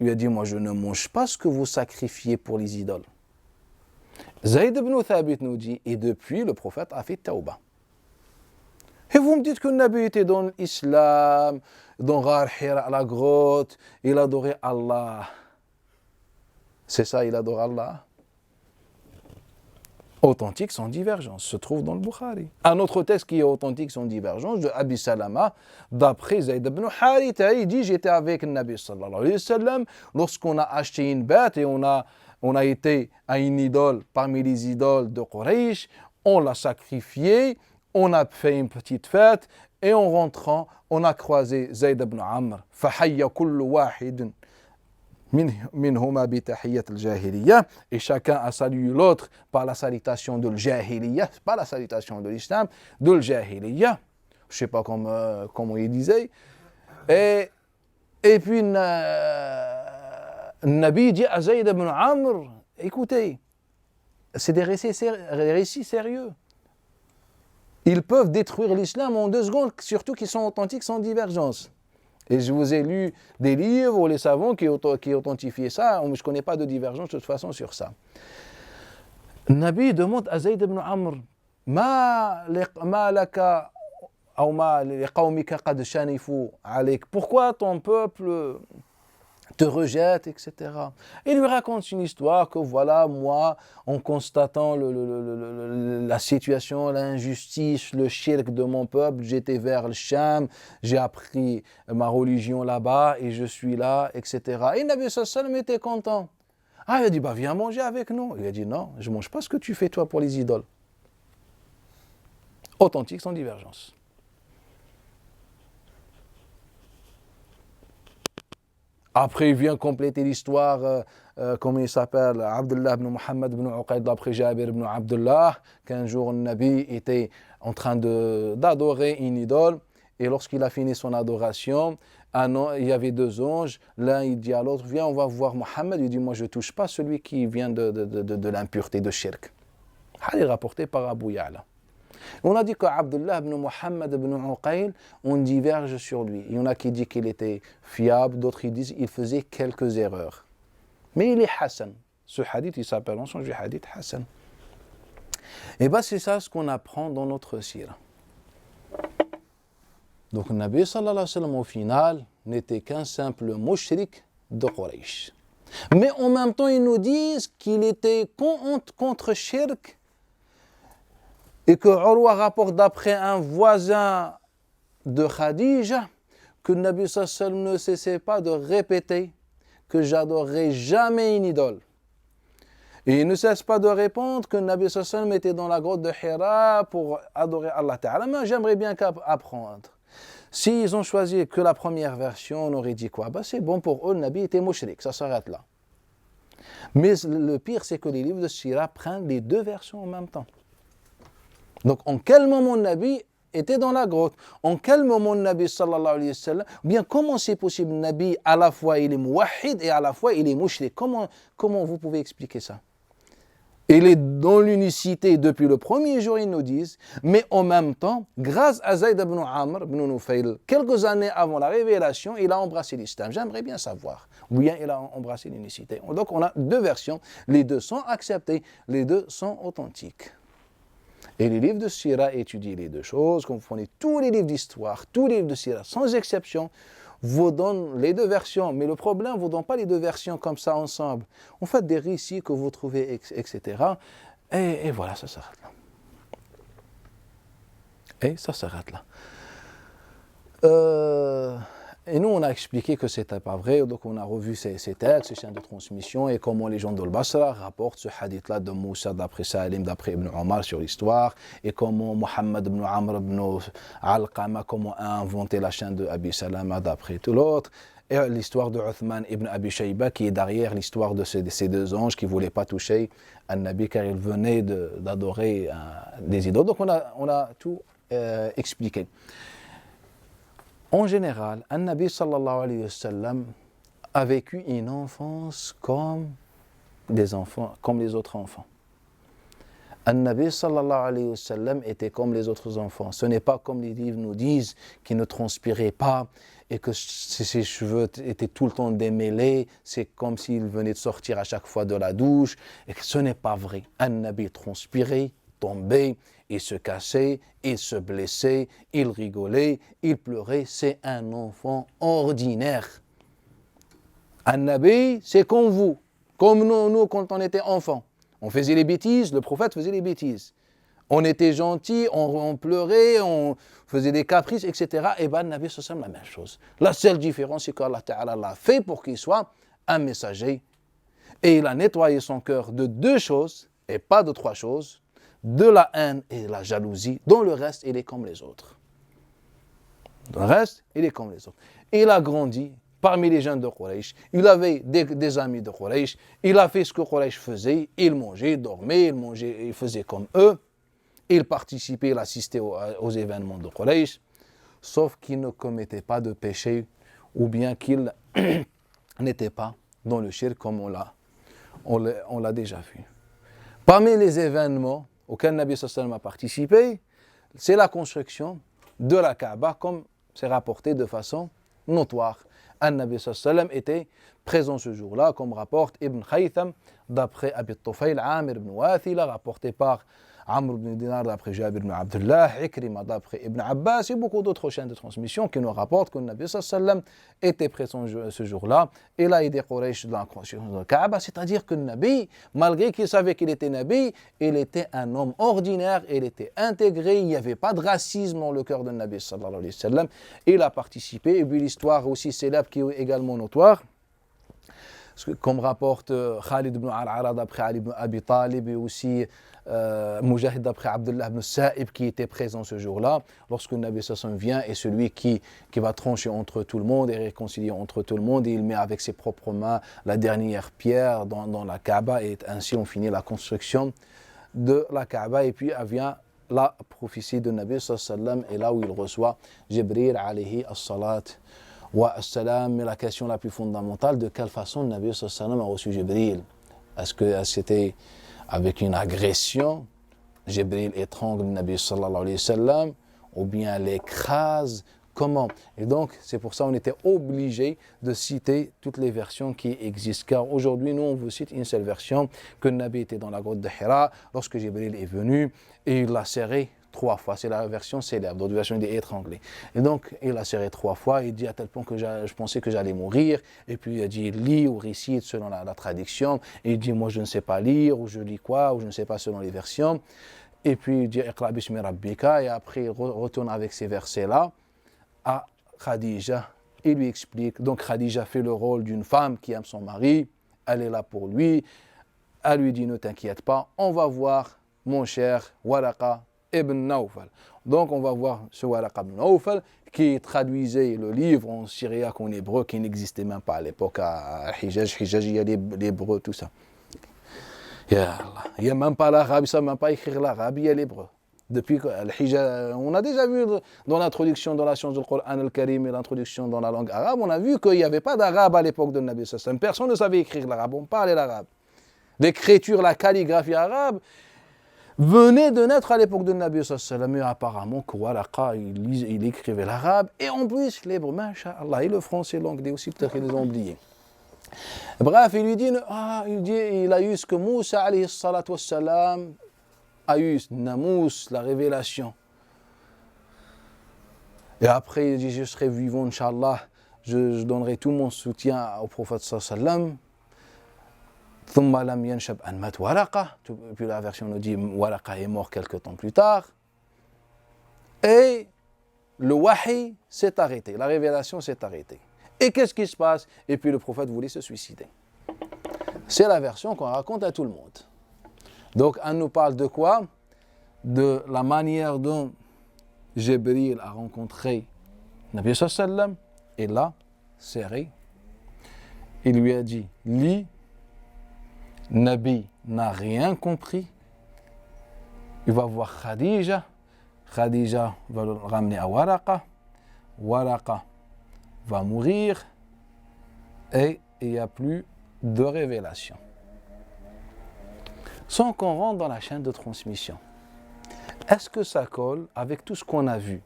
lui a dit, moi je ne mange pas ce que vous sacrifiez pour les idoles. Zayd ibn Thabit nous dit, et depuis le prophète a fait tawbah. Et vous me dites que le Nabi était dans l'islam, dans Ghar Hira, la grotte, il adorait Allah. C'est ça, il adore Allah. Authentique sans divergence, se trouve dans le Bukhari. Un autre texte qui est authentique sans divergence, de Abi Salama, d'après Zayd ibn Haritha, il dit, j'étais avec le Nabi sallallahu alayhi wa sallam, lorsqu'on a acheté une bête et on a été à une idole parmi les idoles de Quraysh, on l'a sacrifiée, on a fait une petite fête et en rentrant, on a croisé Zayd ibn Amr. فَحَيَّ كُلُّ وَاحِدٍ مِنْهُمَا بِتَحِيَّةِ الْجَاهِلِيَّةِ. Et chacun a salué l'autre par la salutation de l'Jahiliya, pas la salutation de l'Islam, de l'Jahiliya. Je ne sais pas comment il disait. Et puis, le Nabi dit à Zayd ibn Amr, écoutez, c'est des récits sérieux. Ils peuvent détruire l'islam en 2 secondes, surtout qu'ils sont authentiques sans divergence. Et je vous ai lu des livres, les savants qui authentifiaient ça, je ne connais pas de divergence de toute façon sur ça. Le Nabi demande à Zayd ibn Amr, pourquoi ton peuple te rejette, etc. Il lui raconte une histoire que voilà, moi, en constatant la situation, l'injustice, le shirk de mon peuple, j'étais vers le Sham, j'ai appris ma religion là-bas et je suis là, etc. Et Nabi sallallahu alayhi wa sallam était content. Il a dit, viens manger avec nous. Il a dit, non, je ne mange pas ce que tu fais toi pour les idoles. Authentique sans divergence. Après, il vient compléter l'histoire, comment il s'appelle, Abdullah ibn Muhammad ibn Uqayd, d'après Jabir ibn Abdullah, qu'un jour le Nabi était en train d'adorer une idole, et lorsqu'il a fini son adoration, il y avait 2 anges, l'un il dit à l'autre, viens on va voir Muhammad, il dit, moi je ne touche pas celui qui vient de l'impureté, de shirk. Il est rapporté par Abu Ya'la. On a dit qu'Abdullah ibn Muhammad ibn Uqayl, on diverge sur lui. Il y en a qui disent qu'il était fiable, d'autres qui disent qu'il faisait quelques erreurs. Mais il est Hassan. Ce hadith, il s'appelle ensemble du hadith Hassan. Et c'est ça ce qu'on apprend dans notre sira. Donc le Nabi sallallahu alayhi wa sallam au final n'était qu'un simple mushrik de Quraysh. Mais en même temps, ils nous disent qu'il était contre shirk. Et que Urwa rapporte d'après un voisin de Khadija que le Nabi sallallahu alayhi wa sallam ne cessait pas de répéter que j'adorerai jamais une idole. Et il ne cesse pas de répondre que le Nabi sallallahu alayhi wa sallam était dans la grotte de Hira pour adorer Allah Ta'ala. Mais j'aimerais bien apprendre. S'ils ont choisi que la première version, on aurait dit quoi? C'est bon pour eux, le Nabi était mushrik, ça s'arrête là. Mais le pire, c'est que les livres de Sira prennent les 2 versions en même temps. Donc, en quel moment le Nabi était dans la grotte. En quel moment le Nabi sallallahu alayhi wa sallam, ou bien comment c'est possible le Nabi à la fois il est muwahhid et à la fois il est mushrik? Comment vous pouvez expliquer ça? Il est dans l'unicité depuis le premier jour, ils nous disent, mais en même temps, grâce à Zayd ibn Amr ibn Nufayl, quelques années avant la révélation, il a embrassé l'islam. J'aimerais bien savoir. Ou bien il a embrassé l'unicité. Donc on a deux versions, les deux sont acceptées, les deux sont authentiques. Et les livres de Sira étudient les deux choses. Quand vous prenez tous les livres d'histoire, tous les livres de Sira, sans exception, vous donnent les deux versions. Mais le problème, vous ne donnez pas les deux versions comme ça ensemble. En fait, des récits que vous trouvez, etc. Et voilà, ça s'arrête là. Et ça s'arrête là. Et nous, on a expliqué que ce n'était pas vrai, donc on a revu ces textes, ces chaînes de transmission, et comment les gens de Basra rapportent ce hadith-là de Moussa d'après Salim, d'après Ibn Omar sur l'histoire, et comment Mohammed ibn Amr ibn Alqama, comment a inventé la chaîne de Abi Salama d'après tout l'autre, et l'histoire de Uthman ibn Abi Shayba, qui est derrière l'histoire de ces deux anges qui ne voulaient pas toucher An-Nabi, car ils venaient d'adorer des idoles. Donc on a tout expliqué. En général, An-Nabi sallallahu alayhi wa sallam a vécu une enfance comme les autres enfants. An-Nabi sallallahu alayhi wa sallam était comme les autres enfants. Ce n'est pas comme les livres nous disent qu'il ne transpirait pas et que ses cheveux étaient tout le temps démêlés. C'est comme s'il venait de sortir à chaque fois de la douche. Et que ce n'est pas vrai. An-Nabi transpirait, tombait, il se cassait, il se blessait, il rigolait, il pleurait. C'est un enfant ordinaire. An-Nabi, c'est comme vous, comme nous quand on était enfants. On faisait les bêtises, le prophète faisait les bêtises. On était gentils, on pleurait, on faisait des caprices, etc. Et bien, Nabi, c'est la même chose. La seule différence, c'est qu'Allah Ta'ala l'a fait pour qu'il soit un messager. Et il a nettoyé son cœur de deux choses, et pas de trois choses, de la haine et de la jalousie. Dans le reste, il est comme les autres. Dans le reste, il est comme les autres. Il a grandi parmi les jeunes de Quraysh. Il avait des amis de Quraysh. Il a fait ce que Quraysh faisait. Il mangeait, dormait, il faisait comme eux. Il participait, il assistait aux événements de Quraysh. Sauf qu'il ne commettait pas de péché ou bien qu'il n'était pas dans le shirk comme on l'a déjà vu. Parmi les événements auxquels Nabi sallallahu alayhi wa sallam a participé, c'est la construction de la Kaaba, comme c'est rapporté de façon notoire. Nabi sallallahu alayhi wa sallam était présent ce jour-là, comme rapporte Ibn Khaytham, d'après Abi Tufayl, Amir ibn Wathila, rapporté par Amr ibn Dinar d'après Jabir ibn Abdullah, Ikrima d'après Ibn Abbas, et beaucoup d'autres chaînes de transmission qui nous rapportent que le Nabi sallallahu alayhi wa sallam était présent ce jour-là. Et là, il est Quraysh dans la construction de la Kaaba, c'est-à-dire que le Nabi, malgré qu'il savait qu'il était Nabi, il était un homme ordinaire, il était intégré, il n'y avait pas de racisme dans le cœur de Nabi sallallahu alayhi wa sallam. Il a participé, et puis l'histoire aussi célèbre qui est également notoire, comme rapporte Khalid ibn al-Ara d'après Ali ibn Abi Talib et aussi Mujahid d'après Abdullah ibn Sa'ib qui était présent ce jour-là, lorsque le Nabi sallallahu alayhi wa sallam vient et celui qui va trancher entre tout le monde et réconcilier entre tout le monde, et il met avec ses propres mains la dernière pierre dans la Kaaba, et ainsi on finit la construction de la Kaaba. Et puis vient la prophétie de Nabi sallallahu alayhi wa sallam, et là où il reçoit Jibril alayhi as-salat wa as-salam. Mais la question la plus fondamentale, de quelle façon le Nabi sallallahu alayhi wa sallam a reçu Jibril? Est-ce que c'était avec une agression, Jibril étrangle le Nabi sallallahu alayhi wa sallam, ou bien l'écrase? Comment? Et donc, c'est pour ça qu'on était obligé de citer toutes les versions qui existent. Car aujourd'hui, nous, on vous cite une seule version, que le Nabi était dans la grotte de Hira, lorsque Jibril est venu, et il l'a serré 3 fois. C'est la version célèbre. D'autres versions, il est étranglé. Et donc, il l'a serré 3 fois. Il dit à tel point que je pensais que j'allais mourir. Et puis, il a dit, lis ou récite selon la traduction. Et il dit, moi, je ne sais pas lire, ou je lis quoi, ou je ne sais pas selon les versions. Et puis, il dit, Iqra bismi rabbika. Et après, il retourne avec ces versets-là à Khadija. Il lui explique. Donc, Khadija fait le rôle d'une femme qui aime son mari. Elle est là pour lui. Elle lui dit, ne t'inquiète pas. On va voir mon cher Waraqa ibn Nawfal. Donc on va voir ce Waraqa ibn Nawfal qui traduisait le livre en syriaque, en hébreu, qui n'existait même pas à l'époque à Hijaz. Hijaz, il y a l'hébreu, tout ça. Ya Allah. Il n'y a même pas l'arabe, il ne sait même pas écrire l'arabe, il y a l'hébreu. Depuis que on a déjà vu dans l'introduction dans la science du Coran al-Karim et l'introduction dans la langue arabe, on a vu qu'il n'y avait pas d'arabe à l'époque de Nabi sallallahu alayhi wa sallam. Personne ne savait écrire l'arabe, on parlait l'arabe. L'écriture, la calligraphie arabe venait de naître à l'époque de Nabi sallallahu alayhi wa sallam. Mais apparemment, Waraqa, il écrivait l'arabe et en plus l'hébreu, masha'Allah, et le français, l'anglais aussi, peut-être qu'ils les ont oubliés. Bref, il lui dit, il a eu ce que Moussa alayhi salatu wassalam a eu, Namous, la révélation. Et après, il dit, je serai vivant, Inch'Allah, je donnerai tout mon soutien au prophète sallallahu alayhi wa sallam. Puis la version nous dit, Waraqa est mort quelque temps plus tard. Et le wahi s'est arrêté, la révélation s'est arrêtée. Et qu'est-ce qui se passe? Et puis le prophète voulait se suicider. C'est la version qu'on raconte à tout le monde. Donc, on nous parle de quoi? De la manière dont Jibril a rencontré Nabi sallallahu alayhi wa sallam et l'a serré. Il lui a dit, lis, Nabi n'a rien compris. Il va voir Khadija. Khadija va le ramener à Waraqa. Waraqa va mourir et il n'y a plus de révélation. Sans qu'on rentre dans la chaîne de transmission. Est-ce que ça colle avec tout ce qu'on a vu?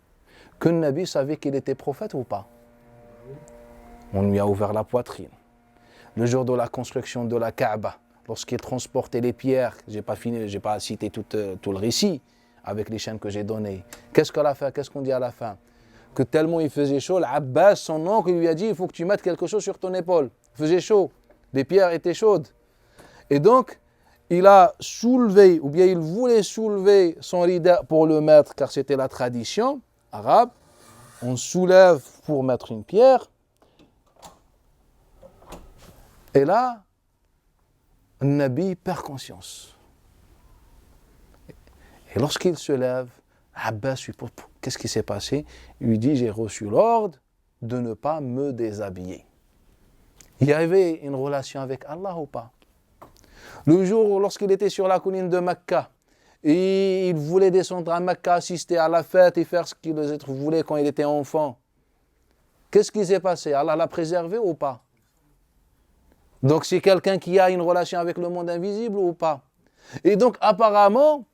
Que le Nabi savait qu'il était prophète ou pas? On lui a ouvert la poitrine. Le jour de la construction de la Kaaba, lorsqu'il transportait les pierres, je n'ai pas cité tout le récit avec les chaînes que j'ai données. Qu'est-ce qu'on dit à la fin? Que tellement il faisait chaud, l'Abbas, son oncle, lui a dit, il faut que tu mettes quelque chose sur ton épaule. Il faisait chaud, les pierres étaient chaudes. Et donc, il a soulevé, ou bien il voulait soulever son rida pour le mettre, car c'était la tradition arabe. On soulève pour mettre une pierre. Et là, le Nabi perd conscience. Et lorsqu'il se lève, Abbas lui pose, qu'est-ce qui s'est passé? Il lui dit, j'ai reçu l'ordre de ne pas me déshabiller. Il y avait une relation avec Allah ou pas? Le jour lorsqu'il était sur la colline de Mecca, et il voulait descendre à Mecca, assister à la fête et faire ce qu'il voulait quand il était enfant. Qu'est-ce qui s'est passé? Allah l'a préservé ou pas? Donc c'est quelqu'un qui a une relation avec le monde invisible ou pas? Et donc apparemment,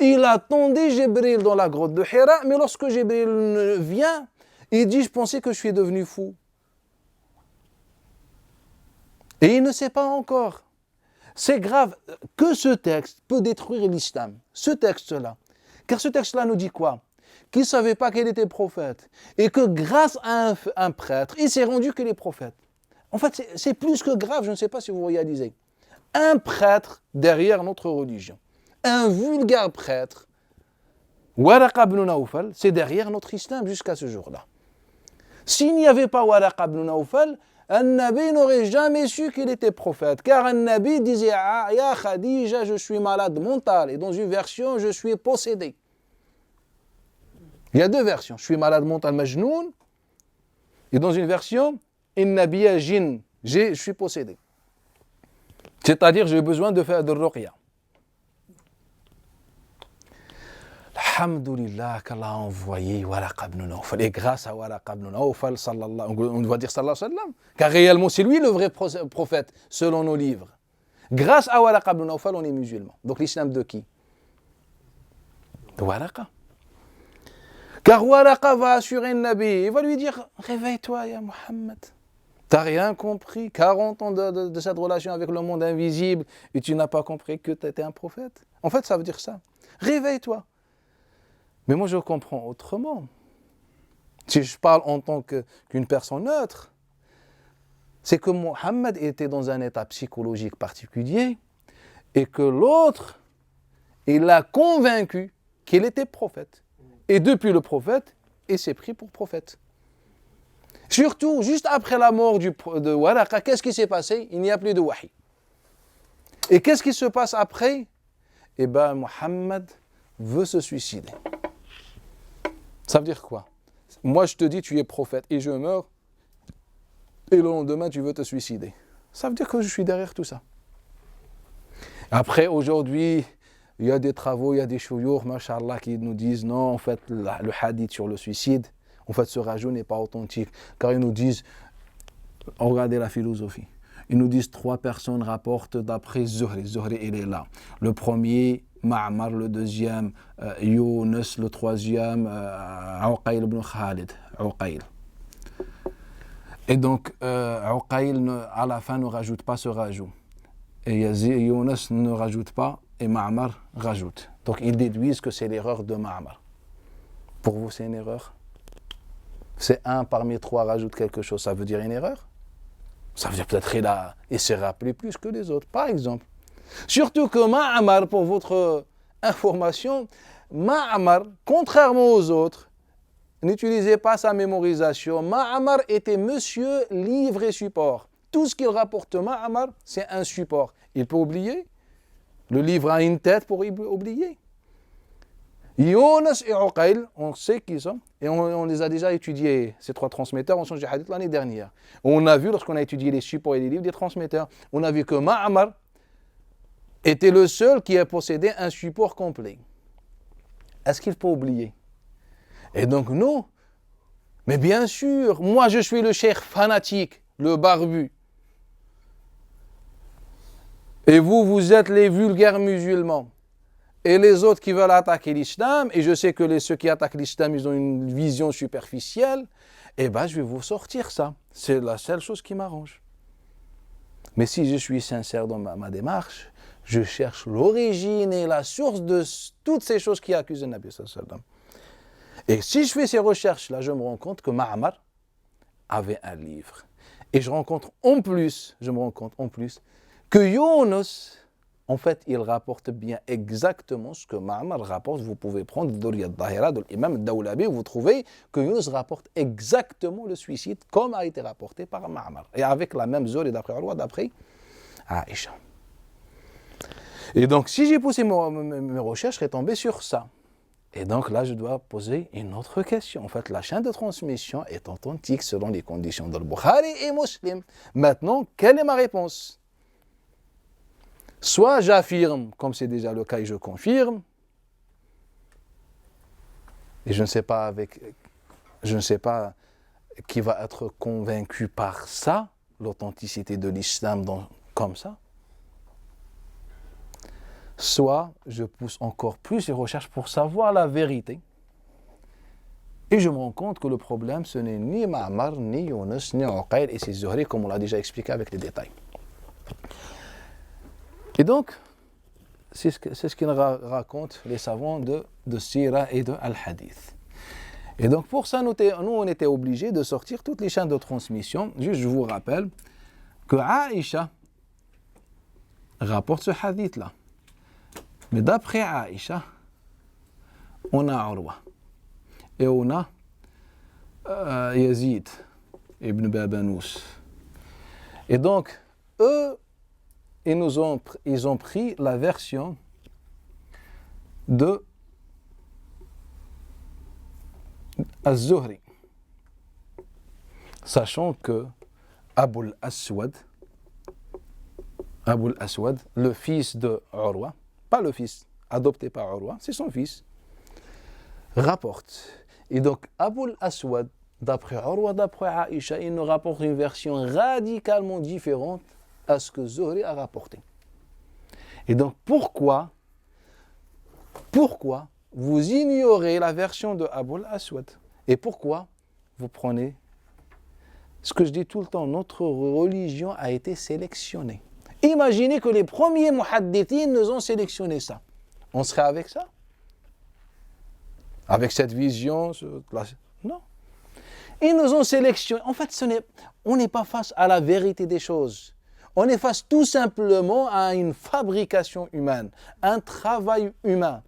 il attendait Jibril dans la grotte de Hira, mais lorsque Jibril vient, il dit, je pensais que je suis devenu fou. Et il ne sait pas encore. C'est grave que ce texte peut détruire l'islam, ce texte-là. Car ce texte-là nous dit quoi? Qu'il ne savait pas qu'il était prophète. Et que grâce à un prêtre, il s'est rendu qu'il est prophète. En fait, c'est plus que grave, je ne sais pas si vous réalisez. Un prêtre derrière notre religion. Un vulgaire prêtre, Waraqa ibn Nawfal, c'est derrière notre islam jusqu'à ce jour-là. S'il n'y avait pas Waraqa ibn Nawfal, un Nabi n'aurait jamais su qu'il était prophète. Car un Nabi disait, ah, ya Khadija, je suis malade mental. Et dans une version, je suis possédé. Il y a deux versions. Je suis malade mental majnoun. Et dans une version, inna biya jinn, je suis possédé. C'est-à-dire, j'ai besoin de faire de ruqya. Alhamdulillah qu'Allah a envoyé Waraqa ibn Nawfal. Et grâce à Waraqa ibn Nawfal, on va dire sallallahu alayhi wa sallam, car réellement c'est lui le vrai prophète selon nos livres. Grâce à Waraqa ibn Nawfal, on est musulman. Donc l'islam de qui? De Waraqa. Car Waraqa va assurer le Nabi. Il va lui dire, réveille-toi, ya Muhammad. Tu n'as rien compris, 40 ans de cette relation avec le monde invisible, et tu n'as pas compris que tu étais un prophète. En fait, ça veut dire ça. Réveille-toi. Mais moi, je comprends autrement. Si je parle en tant qu'une personne neutre, c'est que Mohammed était dans un état psychologique particulier et que l'autre, il l'a convaincu qu'il était prophète. Et depuis le prophète, il s'est pris pour prophète. Surtout, juste après la mort de Waraqa, qu'est-ce qui s'est passé? Il n'y a plus de wahi. Et qu'est-ce qui se passe après? Eh bien, Mohammed veut se suicider. Ça veut dire quoi? Moi, je te dis, tu es prophète et je meurs, et le lendemain, tu veux te suicider. Ça veut dire que je suis derrière tout ça. Après, aujourd'hui, il y a des travaux, il y a des chouyours, machallah, qui nous disent non, en fait, le hadith sur le suicide, en fait, ce rajout n'est pas authentique. Car ils nous disent, regardez la philosophie, ils nous disent 3 personnes rapportent d'après Zuhri. Zuhri, il est là. Le premier, Ma'mar, le deuxième, Younes, le troisième, Uqayl ibn Khalid. Uqayl. Et donc, Uqayl, à la fin, ne rajoute pas ce rajout. Et Younes ne rajoute pas, et Ma'mar rajoute. Donc, ils déduisent que c'est l'erreur de Ma'mar. Pour vous, c'est une erreur? C'est 1 parmi 3 rajoute quelque chose, ça veut dire une erreur? Ça veut dire peut-être qu'il s'est rappelé plus que les autres, par exemple. Surtout que Ma'mar, pour votre information, Ma'mar, contrairement aux autres, n'utilisait pas sa mémorisation. Ma'mar était monsieur livre et support. Tout ce qu'il rapporte Ma'mar, c'est un support. Il peut oublier. Le livre a une tête pour oublier. Younes et Uqayl, on sait qui sont, et on les a déjà étudiés, ces 3 transmetteurs, on change de hadith l'année dernière. On a vu, lorsqu'on a étudié les supports et les livres des transmetteurs, on a vu que Ma'mar était le seul qui a possédé un support complet. Est-ce qu'il peut oublier? Et donc non. Mais bien sûr, moi je suis le cheikh fanatique, le barbu. Et vous êtes les vulgaires musulmans. Et les autres qui veulent attaquer l'islam, et je sais que ceux qui attaquent l'islam, ils ont une vision superficielle, eh bien je vais vous sortir ça. C'est la seule chose qui m'arrange. Mais si je suis sincère dans ma démarche, je cherche l'origine et la source de toutes ces choses qui accusent le Nabi sallallahu alayhi wa sallam. Et si je fais ces recherches-là, je me rends compte que Ma'mar avait un livre. Et je me rends compte en plus que Younes, en fait, il rapporte bien exactement ce que Ma'mar rapporte. Vous pouvez prendre Durya al-Dahira de l'imam Dawlabi, vous trouvez que Younes rapporte exactement le suicide comme a été rapporté par Ma'mar. Et avec la même zone d'après Urwa, d'après Aïcha. Et donc, si j'ai poussé mes recherches, je serais tombé sur ça. Et donc là, je dois poser une autre question. En fait, la chaîne de transmission est authentique selon les conditions de Bukhari et Muslim. Maintenant, quelle est ma réponse? Soit j'affirme, comme c'est déjà le cas, et je confirme, et je ne sais pas qui va être convaincu par ça, l'authenticité de l'islam comme ça. Soit je pousse encore plus les recherches pour savoir la vérité. Et je me rends compte que le problème, ce n'est ni Ma'mar, ni Younes, ni Uqayl, et c'est Zuhri, comme on l'a déjà expliqué avec les détails. Et donc, c'est ce qu'ils racontent les savants de Sira et de Al-Hadith. Et donc, pour ça, nous, on était obligés de sortir toutes les chaînes de transmission. Juste, je vous rappelle que Aïcha rapporte ce hadith-là. Mais d'après Aïcha, on a Urwa et on a Yazid ibn Babanous. Et donc, eux, ils ont pris la version de Az-Zuhri, sachant que Abul Aswad, le fils de Urwa, pas le fils adopté par Urwa, c'est son fils, rapporte. Et donc, Abul Aswad, d'après Urwa, d'après Aïcha, il nous rapporte une version radicalement différente à ce que Zuhri a rapporté. Et donc, pourquoi vous ignorez la version de Abul Aswad? Et pourquoi vous prenez ce que je dis tout le temps, notre religion a été sélectionnée. Imaginez que les premiers muhaddithines nous ont sélectionné ça. On serait avec ça? Avec cette vision? Non. Ils nous ont sélectionné. En fait, on n'est pas face à la vérité des choses. On est face tout simplement à une fabrication humaine, un travail humain.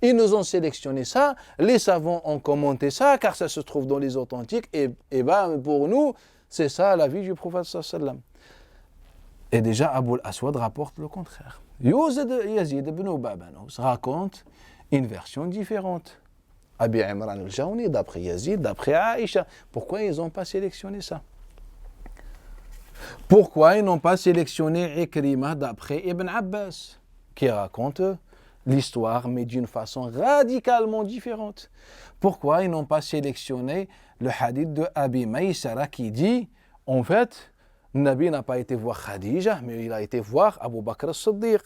Ils nous ont sélectionné ça, les savants ont commenté ça, car ça se trouve dans les authentiques, et ben pour nous, c'est ça la vie du prophète sallallahu alayhi wa sallam. Et déjà, Abul Aswad rapporte le contraire. Yazid ibn Babanous raconte une version différente. Abi Imran al-Jawni, d'après Yazid, d'après Aïcha. Pourquoi ils n'ont pas sélectionné ça? Pourquoi ils n'ont pas sélectionné Ikrimah d'après Ibn Abbas, qui raconte l'histoire, mais d'une façon radicalement différente. Pourquoi ils n'ont pas sélectionné le hadith de Abi Maïsara qui dit, en fait, Nabi n'a pas été voir Khadija, mais il a été voir Abu Bakr as-Siddiq.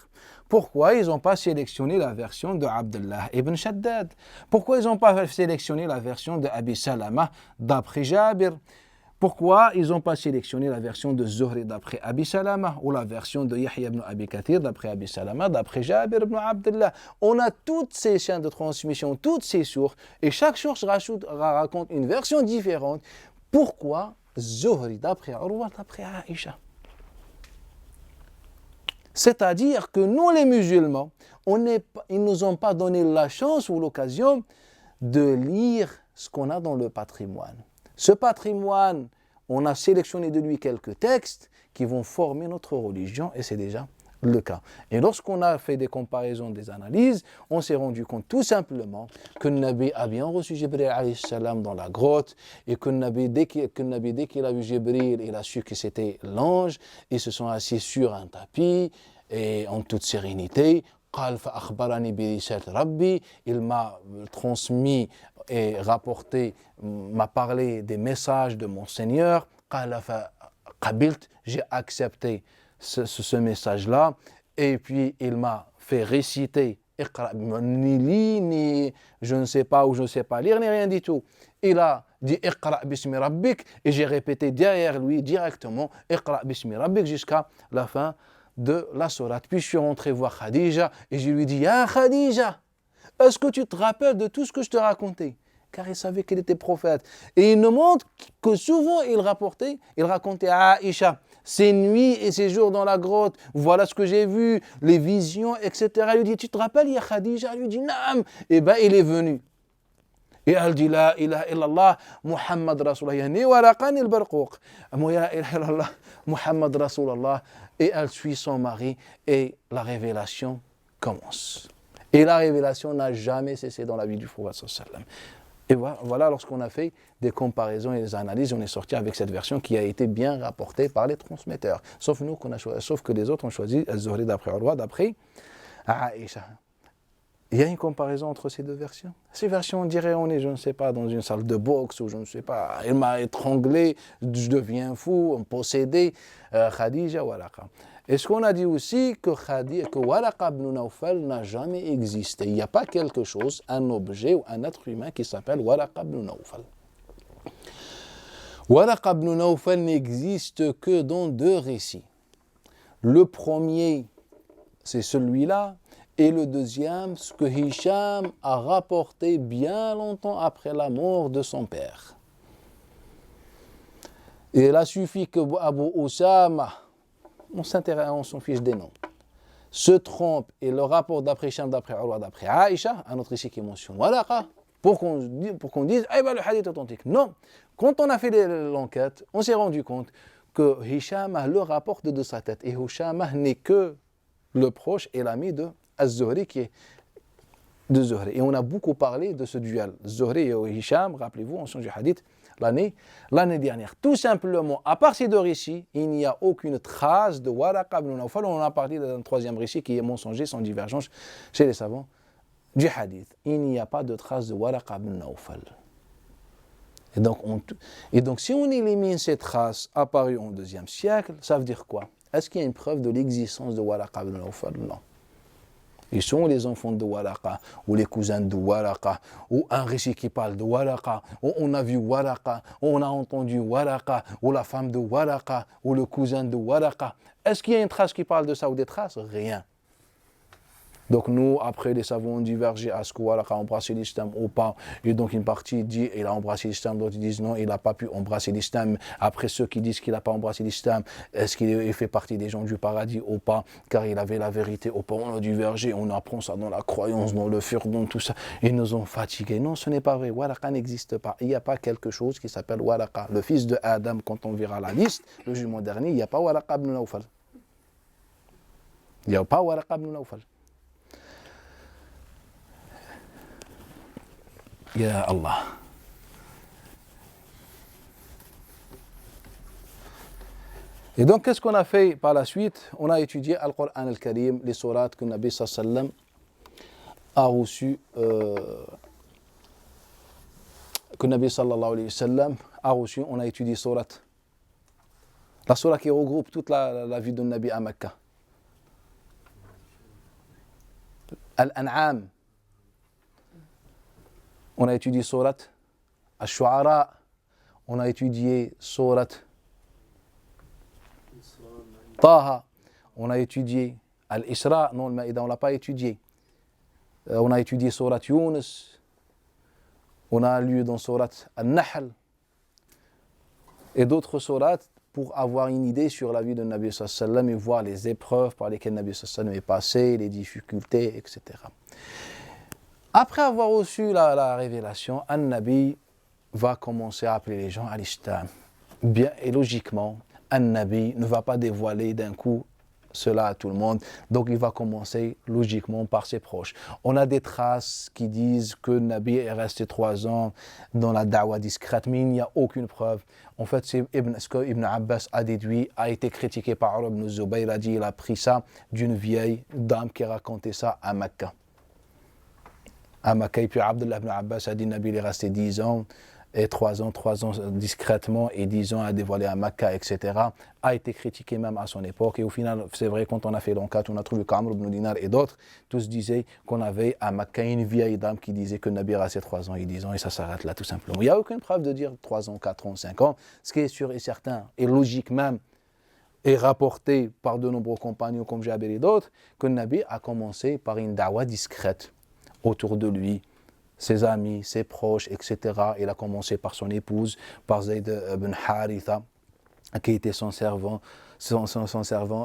Pourquoi ils n'ont pas sélectionné la version de Abdullah ibn Shaddad? Pourquoi ils n'ont pas sélectionné la version de Abi Salama d'après Jabir? Pourquoi ils n'ont pas sélectionné la version de Zuhri d'après Abi Salama ou la version de Yahya ibn Abi Kathir d'après Abi Salama, d'après Jabir ibn Abdullah? On a toutes ces chaînes de transmission, toutes ces sources, et chaque source raconte une version différente. Pourquoi Zuhri d'après Urwa d'après Aïcha? C'est-à-dire que nous les musulmans, ils ne nous ont pas donné la chance ou l'occasion de lire ce qu'on a dans le patrimoine. Ce patrimoine, on a sélectionné de lui quelques textes qui vont former notre religion, et c'est déjà le cas. Et lorsqu'on a fait des comparaisons, des analyses, on s'est rendu compte tout simplement que le Nabi a bien reçu Jibril alayhi salam dans la grotte, et que le Nabi, dès qu'il a vu Jibril, il a su que c'était l'ange, ils se sont assis sur un tapis, et en toute sérénité. Il m'a transmis et rapporté, m'a parlé des messages de mon Seigneur. J'ai accepté ce message-là, et puis il m'a fait réciter, ni li, ni je ne sais pas ou je ne sais pas lire, ni rien du tout. Il a dit Iqra bismi rabbik, et j'ai répété derrière lui directement Iqra bismi rabbik jusqu'à la fin de la sourate. Puis je suis rentré voir Khadija et je lui ai dit, ah Khadija, est-ce que tu te rappelles de tout ce que je te racontais? Car il savait qu'il était prophète. Et il nous montre que souvent il racontait à Aïcha ses nuits et ses jours dans la grotte, voilà ce que j'ai vu, les visions, etc. Il lui dit, tu te rappelles, il y a Khadija? Il lui dit, naam. Et bien il est venu. Et elle dit, la ilaha illallah, Muhammad Rasulullah, ni waraqan il barqouq. La ilaha illallah, Muhammad Rasulullah. Et elle suit son mari, et la révélation commence. Et la révélation n'a jamais cessé dans la vie du prophète sallam. Et voilà, lorsqu'on a fait des comparaisons et des analyses, on est sorti avec cette version qui a été bien rapportée par les transmetteurs. Sauf nous, sauf que les autres ont choisi Az-Zuhri d'après Urwa, d'après Aïcha. Il y a une comparaison entre ces deux versions. Ces versions, on dirait, on est, je ne sais pas, dans une salle de boxe, ou je ne sais pas, il m'a étranglé, je deviens fou, possédé, Khadija, Waraqa. Est-ce qu'on a dit aussi que Waraqa ibn Nawfal n'a jamais existé? Il n'y a pas quelque chose, un objet ou un être humain qui s'appelle Waraqa ibn Nawfal. Waraqa ibn Nawfal n'existe que dans deux récits. Le premier, c'est celui-là, et le deuxième, ce que Hisham a rapporté bien longtemps après la mort de son père. Et il a suffi que Abu Usama, on s'en fiche des noms, se trompe et le rapport d'après Hisham, d'après Urwa, d'après Aïcha, un autre ici qui mentionne Waraqa, pour qu'on dise, eh ben le hadith est authentique. Non, quand on a fait l'enquête, on s'est rendu compte que Hisham le rapporte de sa tête, et Hisham n'est que le proche et l'ami de Az-Zuhri qui est de Zuhri. Et on a beaucoup parlé de ce duel. Zuhri et Hisham, rappelez-vous, on change du hadith l'année dernière. Tout simplement, à part ces deux récits, il n'y a aucune trace de Waraqa ibn Nawfal. On a parlé d'un troisième récit qui est mensonger, sans divergence chez les savants du hadith. Il n'y a pas de trace de Waraqa ibn Nawfal. Et donc, si on élimine ces traces apparues au IIe siècle, ça veut dire quoi? Est-ce qu'il y a une preuve de l'existence de Waraqa ibn Nawfal? Non. Ils sont les enfants de Waraqa, ou les cousins de Waraqa, ou un récit qui parle de Waraqa, ou on a vu Waraqa, ou on a entendu Waraqa, ou la femme de Waraqa, ou le cousin de Waraqa. Est-ce qu'il y a une trace qui parle de ça ou des traces? Rien. Donc nous, après, les savants ont divergé à ce que Waraqa a embrassé l'islam ou pas. Et donc une partie dit qu'il a embrassé l'islam, d'autres disent non, il n'a pas pu embrasser l'islam. Après ceux qui disent qu'il n'a pas embrassé l'islam, est-ce qu'il fait partie des gens du paradis ou pas? Car il avait la vérité ou pas? On a divergé, on apprend ça dans la croyance, dans le furdon, tout ça. Ils nous ont fatigués. Non, ce n'est pas vrai. Waraqa n'existe pas. Il n'y a pas quelque chose qui s'appelle Waraqa. Le fils de Adam, quand on verra la liste, le jugement dernier, il n'y a pas Waraqa ibn Nawfal. Il n'y a pas Waraqa ibn Nawfal. Ya Allah. Et donc, qu'est-ce qu'on a fait par la suite? On a étudié Al-Qur'an al-Karim, les sourates que le Nabi sallallahu alayhi wa sallam a reçu, que Nabi sallallahu alayhi wa sallam a reçu, on a étudié surat. La surah qui regroupe toute la vie de Nabi à Mecca. Al-An'am. On a étudié surat Al-Shu'ara. On a étudié surat Taha. On a étudié Al-Isra. Non, Al-Maïda, on ne l'a pas étudié. On a étudié surat Yunus. On a lu dans surat Al-Nahl. Et d'autres sourates pour avoir une idée sur la vie de Nabi sallallahu alayhi wa sallam et voir les épreuves par lesquelles Nabi sallallahu alayhi wa sallam est passé, les difficultés, etc. Après avoir reçu la révélation, An-Nabi va commencer à appeler les gens à l'Islam. Bien et logiquement, An-Nabi ne va pas dévoiler d'un coup cela à tout le monde, donc il va commencer logiquement par ses proches. On a des traces qui disent que Nabi est resté 3 ans dans la da'wa discrète, mais il n'y a aucune preuve. En fait, c'est ce que Ibn Abbas a déduit, a été critiqué par Urwa ibn Zubayr, a dit il a pris ça d'une vieille dame qui racontait ça à Mecca. À Mecca, et puis Abdullah ibn Abbas a dit Nabi il est resté 10 ans, et 3 ans discrètement, et 10 ans à dévoiler à Mecca, etc., a été critiqué même à son époque. Et au final, c'est vrai, quand on a fait l'enquête, on a trouvé qu'Amr ibn Dinar et d'autres, tous disaient qu'on avait à Mecca une vieille dame qui disait que Nabi restait 3 ans et 10 ans, et ça s'arrête là tout simplement. Il n'y a aucune preuve de dire 3 ans, 4 ans, 5 ans. Ce qui est sûr et certain, et logique même, et rapporté par de nombreux compagnons comme Jabir et d'autres, que Nabi a commencé par une da'wa discrète autour de lui, ses amis, ses proches, etc. Il a commencé par son épouse, par Zayd ibn Haritha, qui était son servant.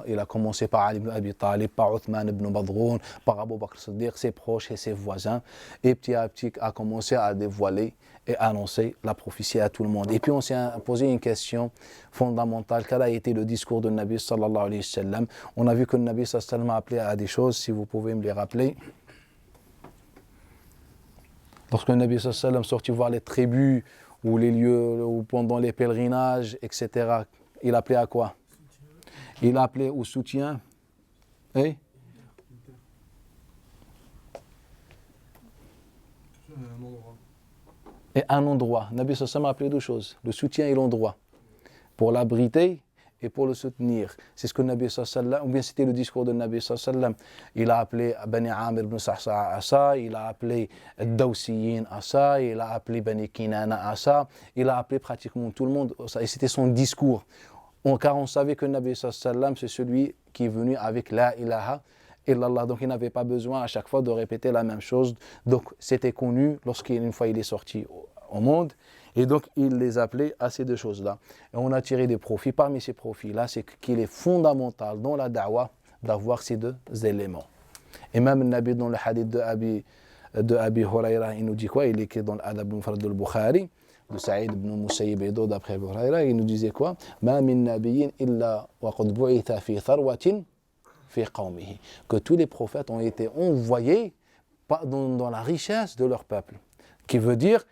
Il a commencé par Ali ibn Abi Talib, par Uthman ibn Badroun, par Abu Bakr Siddiq, ses proches et ses voisins. Et petit à petit a commencé à dévoiler et annoncer la prophétie à tout le monde. Et puis on s'est posé une question fondamentale. Quel a été le discours de Nabi sallallahu alayhi wa sallam? On a vu que le Nabi sallallahu alayhi wa sallam a appelé à des choses, si vous pouvez me les rappeler. Lorsque le Nabi sallallahu alayhi wa sallam sortit voir les tribus ou les lieux ou pendant les pèlerinages, etc., il appelait à quoi? Il appelait au soutien et un endroit. Le Nabi sallallahu alayhi wa sallam a appelé 2 choses, le soutien et l'endroit, pour l'abriter et pour le soutenir. C'est ce que le Nabi sallallahu alayhi wa sallam, ou bien c'était le discours de Nabi sallallahu alayhi wa sallam. Il a appelé Bani Amir ibn Sa'sa à ça, il a appelé Dawsiyin à ça, il a appelé Bani Kinana à ça, il a appelé pratiquement tout le monde, et c'était son discours. Car on savait que le Nabi sallallahu alayhi wa sallam, c'est celui qui est venu avec la ilaha illallah, donc il n'avait pas besoin à chaque fois de répéter la même chose. Donc c'était connu lorsqu'une fois il est sorti au monde. Et donc, il les appelait à ces 2 choses-là. Et on a tiré des profits. Parmi ces profits-là, c'est qu'il est fondamental dans la da'wa d'avoir ces 2 éléments. Et même le Nabi, dans le hadith de Abi Huraira, il nous dit quoi? Il est écrit dans l'Adab al-Mufrad al-Bukhari, de Saïd ibn Musayyib et d'autres d'après Abi Huraira, il nous disait quoi? Ma min nabiyyin illa wa qad bu'itha fi tharwatin fi qawmihi. Que tous les prophètes ont été envoyés dans la richesse de leur peuple. Qui veut dire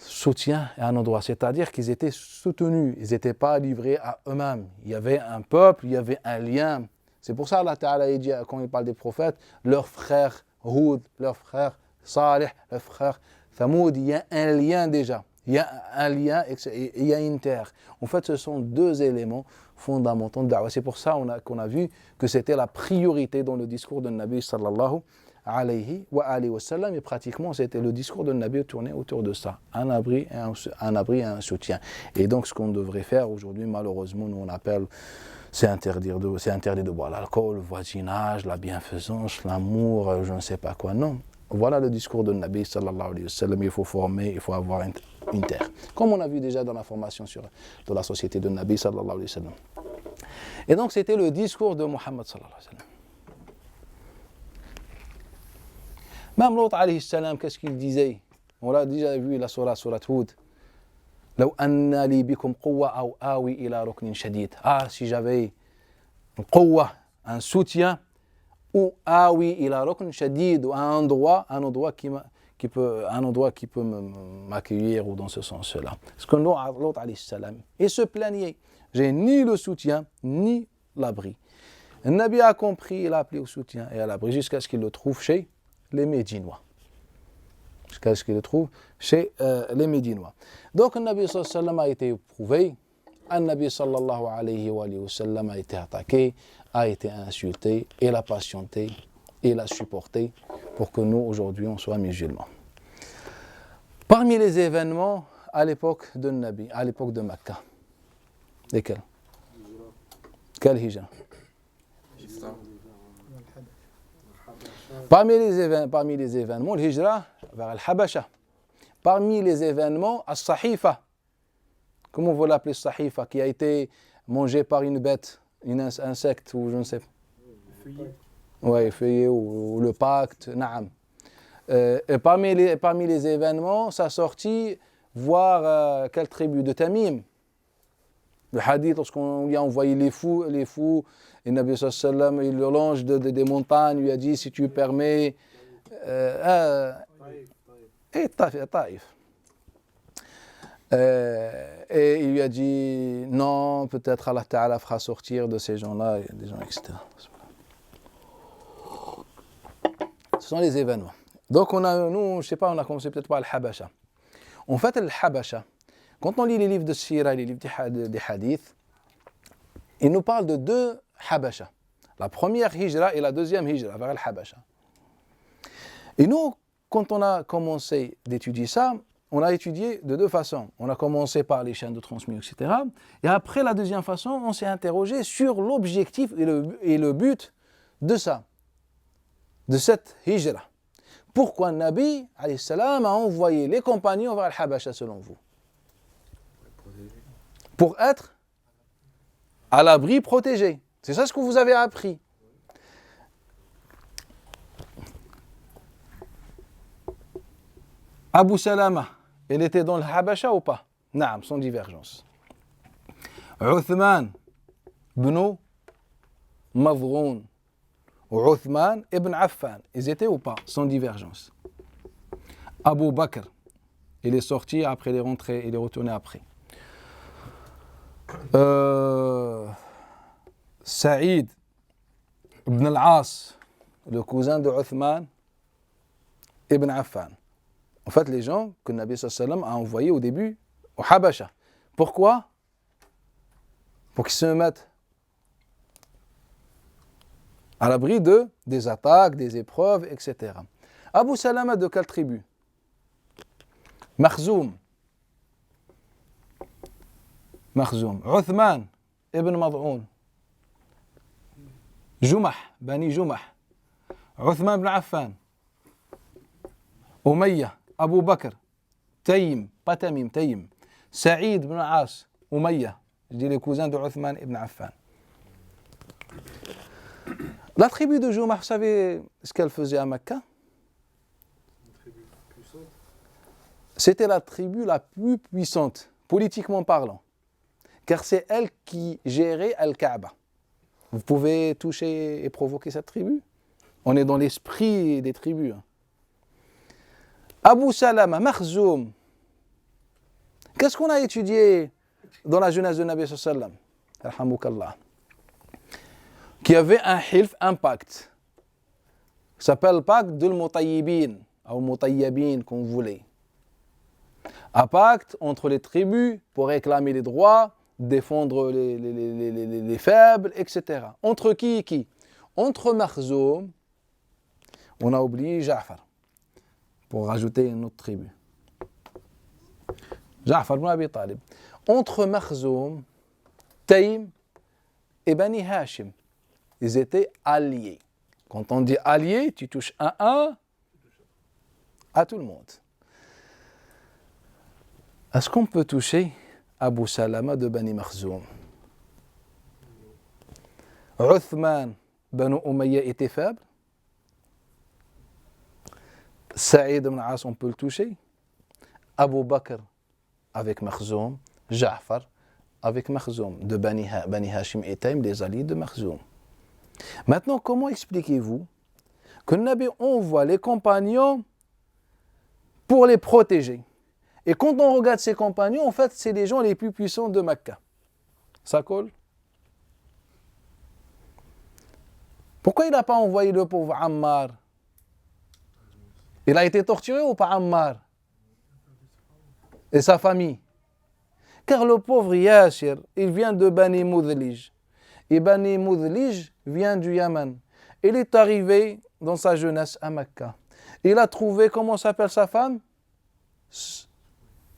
soutien à un endroit, c'est-à-dire qu'ils étaient soutenus, ils n'étaient pas livrés à eux-mêmes. Il y avait un peuple, il y avait un lien. C'est pour ça Allah Ta'ala dit, quand il parle des prophètes, leur frère Houd, leur frère Salih, leur frère Thamoud, il y a un lien déjà. Il y a un lien et il y a une terre. En fait, ce sont 2 éléments fondamentaux de da'wa. C'est pour ça qu'on a vu que c'était la priorité dans le discours de Nabi sallallahu alayhi wa sallam, et pratiquement c'était le discours de Nabi tourné autour de ça, un abri et un soutien. Et donc ce qu'on devrait faire aujourd'hui, malheureusement, nous on appelle, c'est interdit de boire l'alcool, le voisinage, la bienfaisance, l'amour, je ne sais pas quoi. Non, voilà le discours de Nabi sallallahu alayhi wa sallam. Il faut former, il faut avoir une terre, comme on a vu déjà dans la formation de la société de Nabi sallallahu alayhi wa sallam. Et donc c'était le discours de Muhammad sallallahu alayhi wa sallam. Même l'autre, alayhi salam, qu'est-ce qu'il disait? On l'a déjà vu, la surat Hud. لو أن لي بكم قوة أو آوي إلى ركن شديد. Ah, si j'avais une قوة, un soutien, ou آوي إلى ركن شديد, ou un endroit qui peut m'accueillir, ou dans ce sens-là. Parce que l'autre, alayhi salam, il se plaignait. J'ai ni le soutien, ni l'abri. Le Nabi a compris, il a appelé au soutien et à l'abri jusqu'à ce qu'il le trouve chez les Médinois. Jusqu'à ce qu'il le trouve chez les Médinois. Donc, le Nabi sallallahu alayhi wa sallam a été éprouvé, le Nabi sallallahu alayhi wa sallam a été attaqué, a été insulté, il a patienté, il a supporté pour que nous, aujourd'hui, on soit musulmans. Parmi les événements à l'époque de Nabi, à l'époque de Mecca, lesquels? Quel hijra? Parmi les événements, le hijra vers Al-Habasha. Parmi les événements, As-Sahifa. Comment vous l'appelez Sahifa, qui a été mangé par une bête, un insecte, ou je ne sais pas. Oui, feuillet ou le pacte, naam. Et parmi les événements, sa sortie, voir quelle tribu de Tamim. Le hadith, lorsqu'on lui a envoyé les fous, et Nabi sallallahu alayhi wa sallam, il le longe des montagnes, lui a dit, si tu permets, et Taïf. Et il lui a dit, non, peut-être Allah Ta'ala fera sortir de ces gens-là, des gens, etc. Ce sont les événements. Donc, nous, je ne sais pas, on a commencé peut-être par Al-Habasha. En fait, Al-Habasha, quand on lit les livres de Sira, les livres des hadiths, ils nous parlent de deux Habasha. La première hijra et la deuxième hijra vers Al-Habasha. Et nous, quand on a commencé d'étudier ça, on a étudié de deux façons. On a commencé par les chaînes de transmission, etc. Et après, la deuxième façon, on s'est interrogé sur l'objectif et le but de ça, de cette hijra. Pourquoi Nabi alayhi salam a envoyé les compagnons vers Al-Habasha selon vous? Pour être à l'abri, protégé. C'est ça ce que vous avez appris. Abu Salama, il était dans le Habasha ou pas? Naam, sans divergence. Uthman ibn Mad'un ou Uthman ibn Affan, ils étaient ou pas? Sans divergence. Abu Bakr, il est sorti, après il est rentré, il est retourné après. Saïd ibn al-As, le cousin de Uthman ibn Affan. En fait, les gens que le Nabi sallallahu alayhi wa sallam a envoyés au début au Habasha. Pourquoi? Pour qu'ils se mettent à l'abri des attaques, des épreuves, etc. Abu Salama de quelle tribu? Makhzoum. Uthman ibn Mad'un. Jumah, Bani Jumah. Uthman ibn Affan. Umayya, Abu Bakr. Taïm, pas Tamim, Taïm. Saïd ibn As, Umayya. Je dis les cousins de Uthman ibn Affan. La tribu de Jumah, vous savez ce qu'elle faisait à Mecca? C'était la tribu la plus puissante, politiquement parlant. Car c'est elle qui gérait Al-Kaaba. Vous pouvez toucher et provoquer cette tribu? On est dans l'esprit des tribus. Abu Salama, Makhzoum. Qu'est-ce qu'on a étudié dans la jeunesse de Nabi sallallahu alayhi wa sallam? Qui avait un hilf, un pacte. Ça s'appelle le pacte de l'Mutayyibin, ou Mutayyibin, comme vous voulez. Un pacte entre les tribus pour réclamer les droits, défendre les faibles, etc. Entre qui et qui? Entre Makhzoum, on a oublié Ja'far, pour rajouter une autre tribu. Ja'far ibn Abi Talib. Entre Makhzoum, Taïm et Bani Hashim. Ils étaient alliés. Quand on dit alliés, tu touches un à tout le monde. Est-ce qu'on peut toucher Abu Salama de Bani Makhzoum? Uthman Banu Umayya était faible. Saïd ibn As, on peut le toucher. Abu Bakr avec Makhzoum. Ja'far avec Makhzoum. De Bani Hashim et Taïm, des alliés de Makhzoum. Maintenant, comment expliquez-vous que le Nabi envoie les compagnons pour les protéger? Et quand on regarde ces compagnons, en fait, c'est les gens les plus puissants de Mecca. Ça colle? Pourquoi il n'a pas envoyé le pauvre Ammar Il a été torturé ou pas Ammar et sa famille? Car le pauvre Yasir, il vient de Bani Mudlij. Et Bani Mudlij vient du Yaman. Il est arrivé dans sa jeunesse à Mecca. Il a trouvé, comment s'appelle sa femme?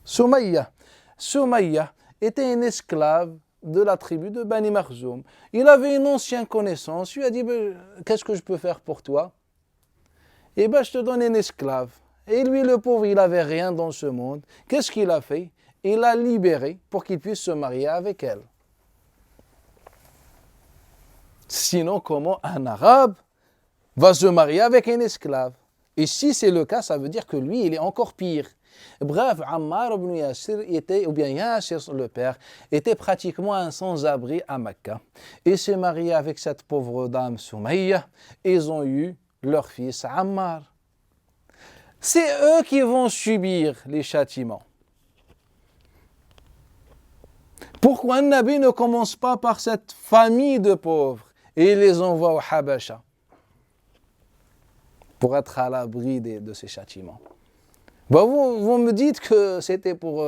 Soumaïa. Soumaïa était une esclave de la tribu de Bani Makhzoum. Il avait une ancienne connaissance. Il lui a dit, qu'est-ce que je peux faire pour toi? Eh bien, je te donne une esclave. Et lui, le pauvre, il n'avait rien dans ce monde. Qu'est-ce qu'il a fait? Il l'a libérée pour qu'il puisse se marier avec elle. Sinon, comment un arabe va se marier avec un esclave? Et si c'est le cas, ça veut dire que lui, il est encore pire. Bref, Ammar ibn Yasir était, ou bien Yasir, le père, était pratiquement un sans-abri à Mecca. Il s'est marié avec cette pauvre dame Soumaïa. Ils ont eu leur fils Ammar. C'est eux qui vont subir les châtiments. Pourquoi un Nabi ne commence pas par cette famille de pauvres et il les envoie au Habasha pour être à l'abri de ces châtiments? Vous me dites que c'était pour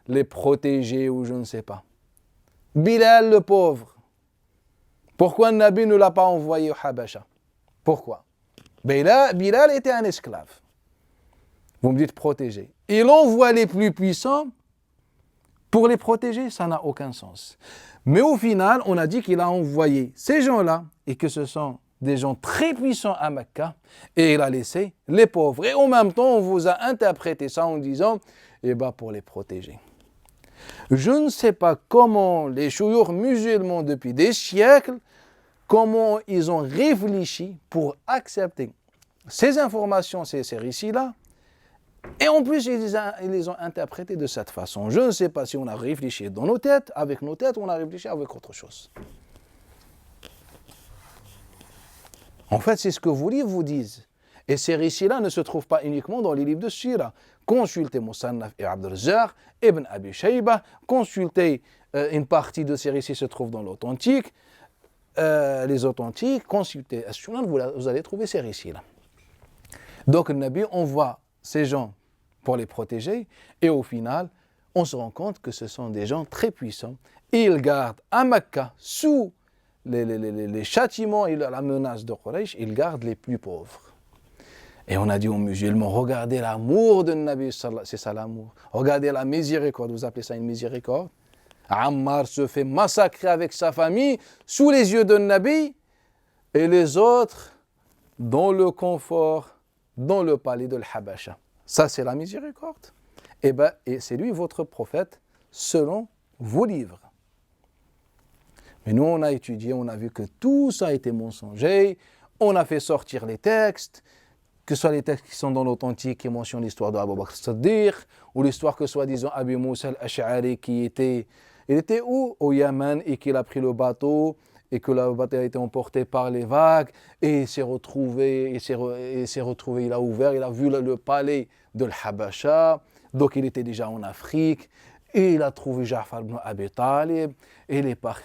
les protéger ou je ne sais pas. Bilal le pauvre, pourquoi un Nabi ne l'a pas envoyé au Habasha? Pourquoi? Bilal était un esclave. Vous me dites protéger. Il envoie les plus puissants pour les protéger, ça n'a aucun sens. Mais au final, on a dit qu'il a envoyé ces gens-là et que ce sont des gens très puissants à Mecca et il a laissé les pauvres. Et en même temps, on vous a interprété ça en disant, pour les protéger. Je ne sais pas comment les chouyours musulmans depuis des siècles, comment ils ont réfléchi pour accepter ces informations, ces récits-là. Et en plus, ils les ont interprétés de cette façon. Je ne sais pas si on a réfléchi dans nos têtes, avec nos têtes, ou on a réfléchi avec autre chose. En fait, c'est ce que vos livres vous disent. Et ces récits-là ne se trouvent pas uniquement dans les livres de Sira. Consultez Musannaf et Abd al-Razzaq, Ibn Abi Shayba, consultez, une partie de ces récits se trouve dans l'authentique, les authentiques, consultez As-Sunan, vous allez trouver ces récits-là. Donc, le Nabi envoie ces gens pour les protéger, et au final, on se rend compte que ce sont des gens très puissants. Ils gardent à Mecca, sous les châtiments et la menace de Quraysh, ils gardent les plus pauvres. Et on a dit aux musulmans, regardez l'amour de Nabi, c'est ça l'amour. Regardez la miséricorde, vous appelez ça une miséricorde? Ammar se fait massacrer avec sa famille, sous les yeux de Nabi, et les autres, dans le confort, dans le palais de l'Habasha. Ça, c'est la miséricorde. Et c'est lui votre prophète, selon vos livres. Mais nous, on a étudié, on a vu que tout ça a été mensonger. On a fait sortir les textes, que ce soit les textes qui sont dans l'authentique, qui mentionnent l'histoire d'Abu Bakr as-Siddiq, ou l'histoire que soi-disant Abi Moussa al-Ash'ari, il était où? Au Yémen, et qu'il a pris le bateau, et que le bateau a été emporté par les vagues, et il s'est retrouvé, il a ouvert, il a vu le palais de l'Habasha, donc il était déjà en Afrique, et il a trouvé Ja'far ibn Abi Talib, et il est parti.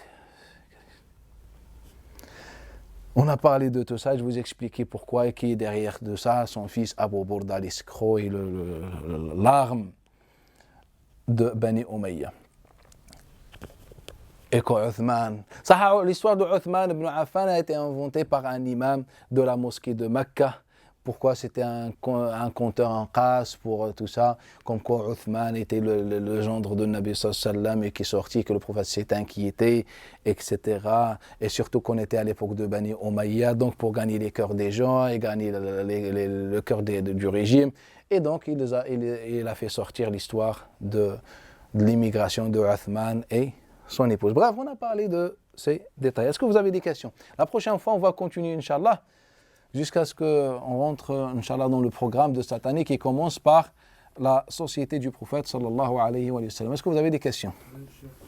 On a parlé de tout ça, je vous ai expliqué pourquoi et qui est derrière de ça, son fils Abu Burda l'escroc et l'arme de Bani Umayya. Et qu'Uthman, l'histoire de Uthman ibn Affan a été inventée par un imam de la mosquée de Mecca. Pourquoi c'était un conteur en casse pour tout ça, comme quoi Uthman était le gendre de Nabi sallallahu alayhi wa sallam et qui est sorti, que le prophète s'est inquiété, etc. Et surtout qu'on était à l'époque de Bani Umayya, donc pour gagner les cœurs des gens et gagner le cœur du régime. Et donc il a fait sortir l'histoire de l'immigration de Uthman et son épouse. Bref, on a parlé de ces détails. Est-ce que vous avez des questions? La prochaine fois, on va continuer, Inch'Allah, jusqu'à ce qu'on rentre, Inch'Allah, dans le programme de cette année qui commence par la société du prophète, sallallahu alayhi wa sallam. Est-ce que vous avez des questions?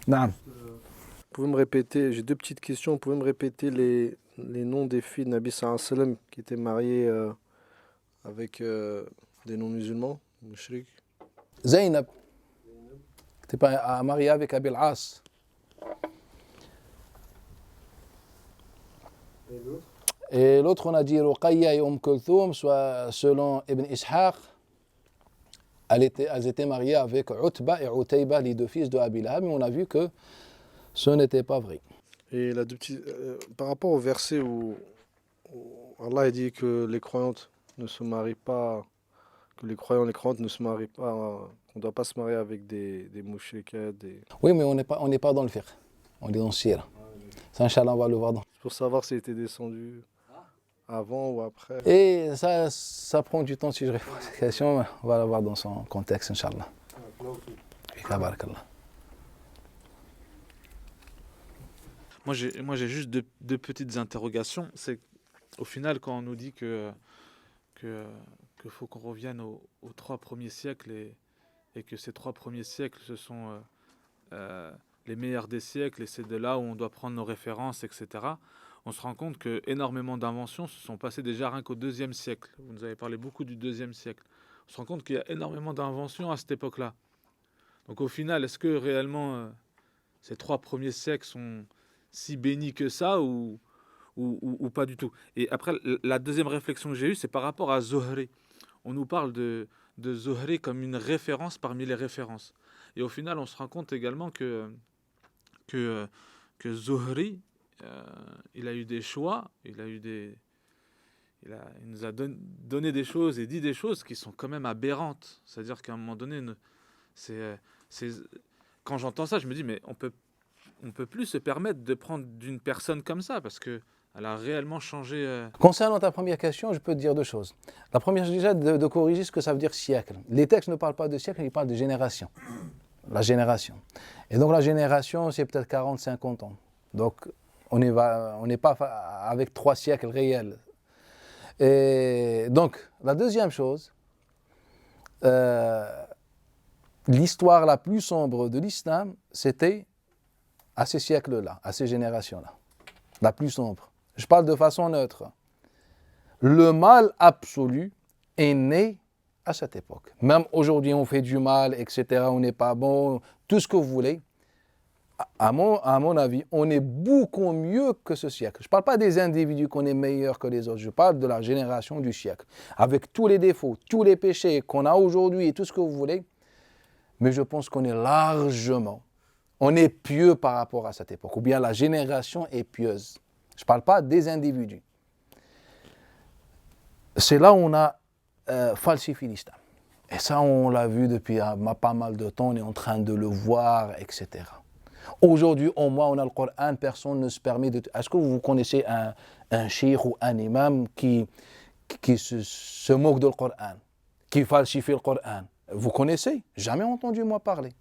Naam. Vous pouvez me répéter, j'ai deux petites questions, vous pouvez me répéter les noms des filles de Nabi sallallahu alayhi wa sallam qui étaient mariées avec des non-musulmans, mushrik? Zaynab. Tu n'es pas marié avec Abil As. Et l'autre? Et l'autre, on a dit Ruqayya et Kulthum, soit selon Ibn Ishaq, elles étaient mariées avec Utba et Utayba, les deux fils de Abi Lahab, mais on a vu que ce n'était pas vrai. Et là, par rapport au verset où Allah a dit que les croyantes ne se marient pas, que les croyants et les croyantes ne se marient pas, qu'on ne doit pas se marier avec des mouchriquettes, Oui, mais on n'est pas dans le fiqh, on est dans le sira. Ça, Inch'Allah, on va le voir dans. pour savoir s'il était descendu avant ou après. Et ça prend du temps si je réponds à cette question, on va le voir dans son contexte, Inch'Allah. Barakallah. Moi, j'ai juste deux petites interrogations. C'est au final, quand on nous dit que faut qu'on revienne aux 3 premiers siècles et que ces 3 premiers siècles, ce sont les meilleurs des siècles et c'est de là où on doit prendre nos références, etc. On se rend compte que énormément d'inventions se sont passées déjà rien qu'au 2e siècle. Vous nous avez parlé beaucoup du 2e siècle. On se rend compte qu'il y a énormément d'inventions à cette époque-là. Donc au final, est-ce que réellement ces 3 premiers siècles sont si bénis que ça ou pas du tout? Et après, la deuxième réflexion que j'ai eue, c'est par rapport à Zuhri. On nous parle de Zuhri comme une référence parmi les références. Et au final, on se rend compte également que Zuhri, il a eu des choix, il nous a donné des choses et dit des choses qui sont quand même aberrantes. C'est-à-dire qu'à un moment donné, quand j'entends ça, je me dis, mais on peut plus se permettre de prendre d'une personne comme ça, parce que elle a réellement changé. Concernant ta première question, je peux te dire 2 choses. La première, déjà, de corriger ce que ça veut dire siècle. Les textes ne parlent pas de siècle, ils parlent de génération. La génération. Et donc la génération, c'est peut-être 40, 50 ans. Donc on n'est pas avec 3 siècles réels. Et donc la deuxième chose, l'histoire la plus sombre de l'islam, c'était à ces siècles-là, à ces générations-là. La plus sombre. Je parle de façon neutre. Le mal absolu est né à cette époque. Même aujourd'hui, on fait du mal, etc. On n'est pas bon, tout ce que vous voulez. À mon avis, on est beaucoup mieux que ce siècle. Je ne parle pas des individus qu'on est meilleurs que les autres. Je parle de la génération du siècle. Avec tous les défauts, tous les péchés qu'on a aujourd'hui et tout ce que vous voulez. Mais je pense qu'on est largement, on est pieux par rapport à cette époque. Ou bien la génération est pieuse. Je ne parle pas des individus. C'est là où on a falsifié l'islam. Et ça, on l'a vu depuis pas mal de temps, on est en train de le voir, etc. Aujourd'hui, au moins, on a le Coran, personne ne se permet de... Est-ce que vous connaissez un cheikh ou un imam qui se moque du Coran, qui falsifie le Coran? Vous connaissez? Jamais entendu moi parler.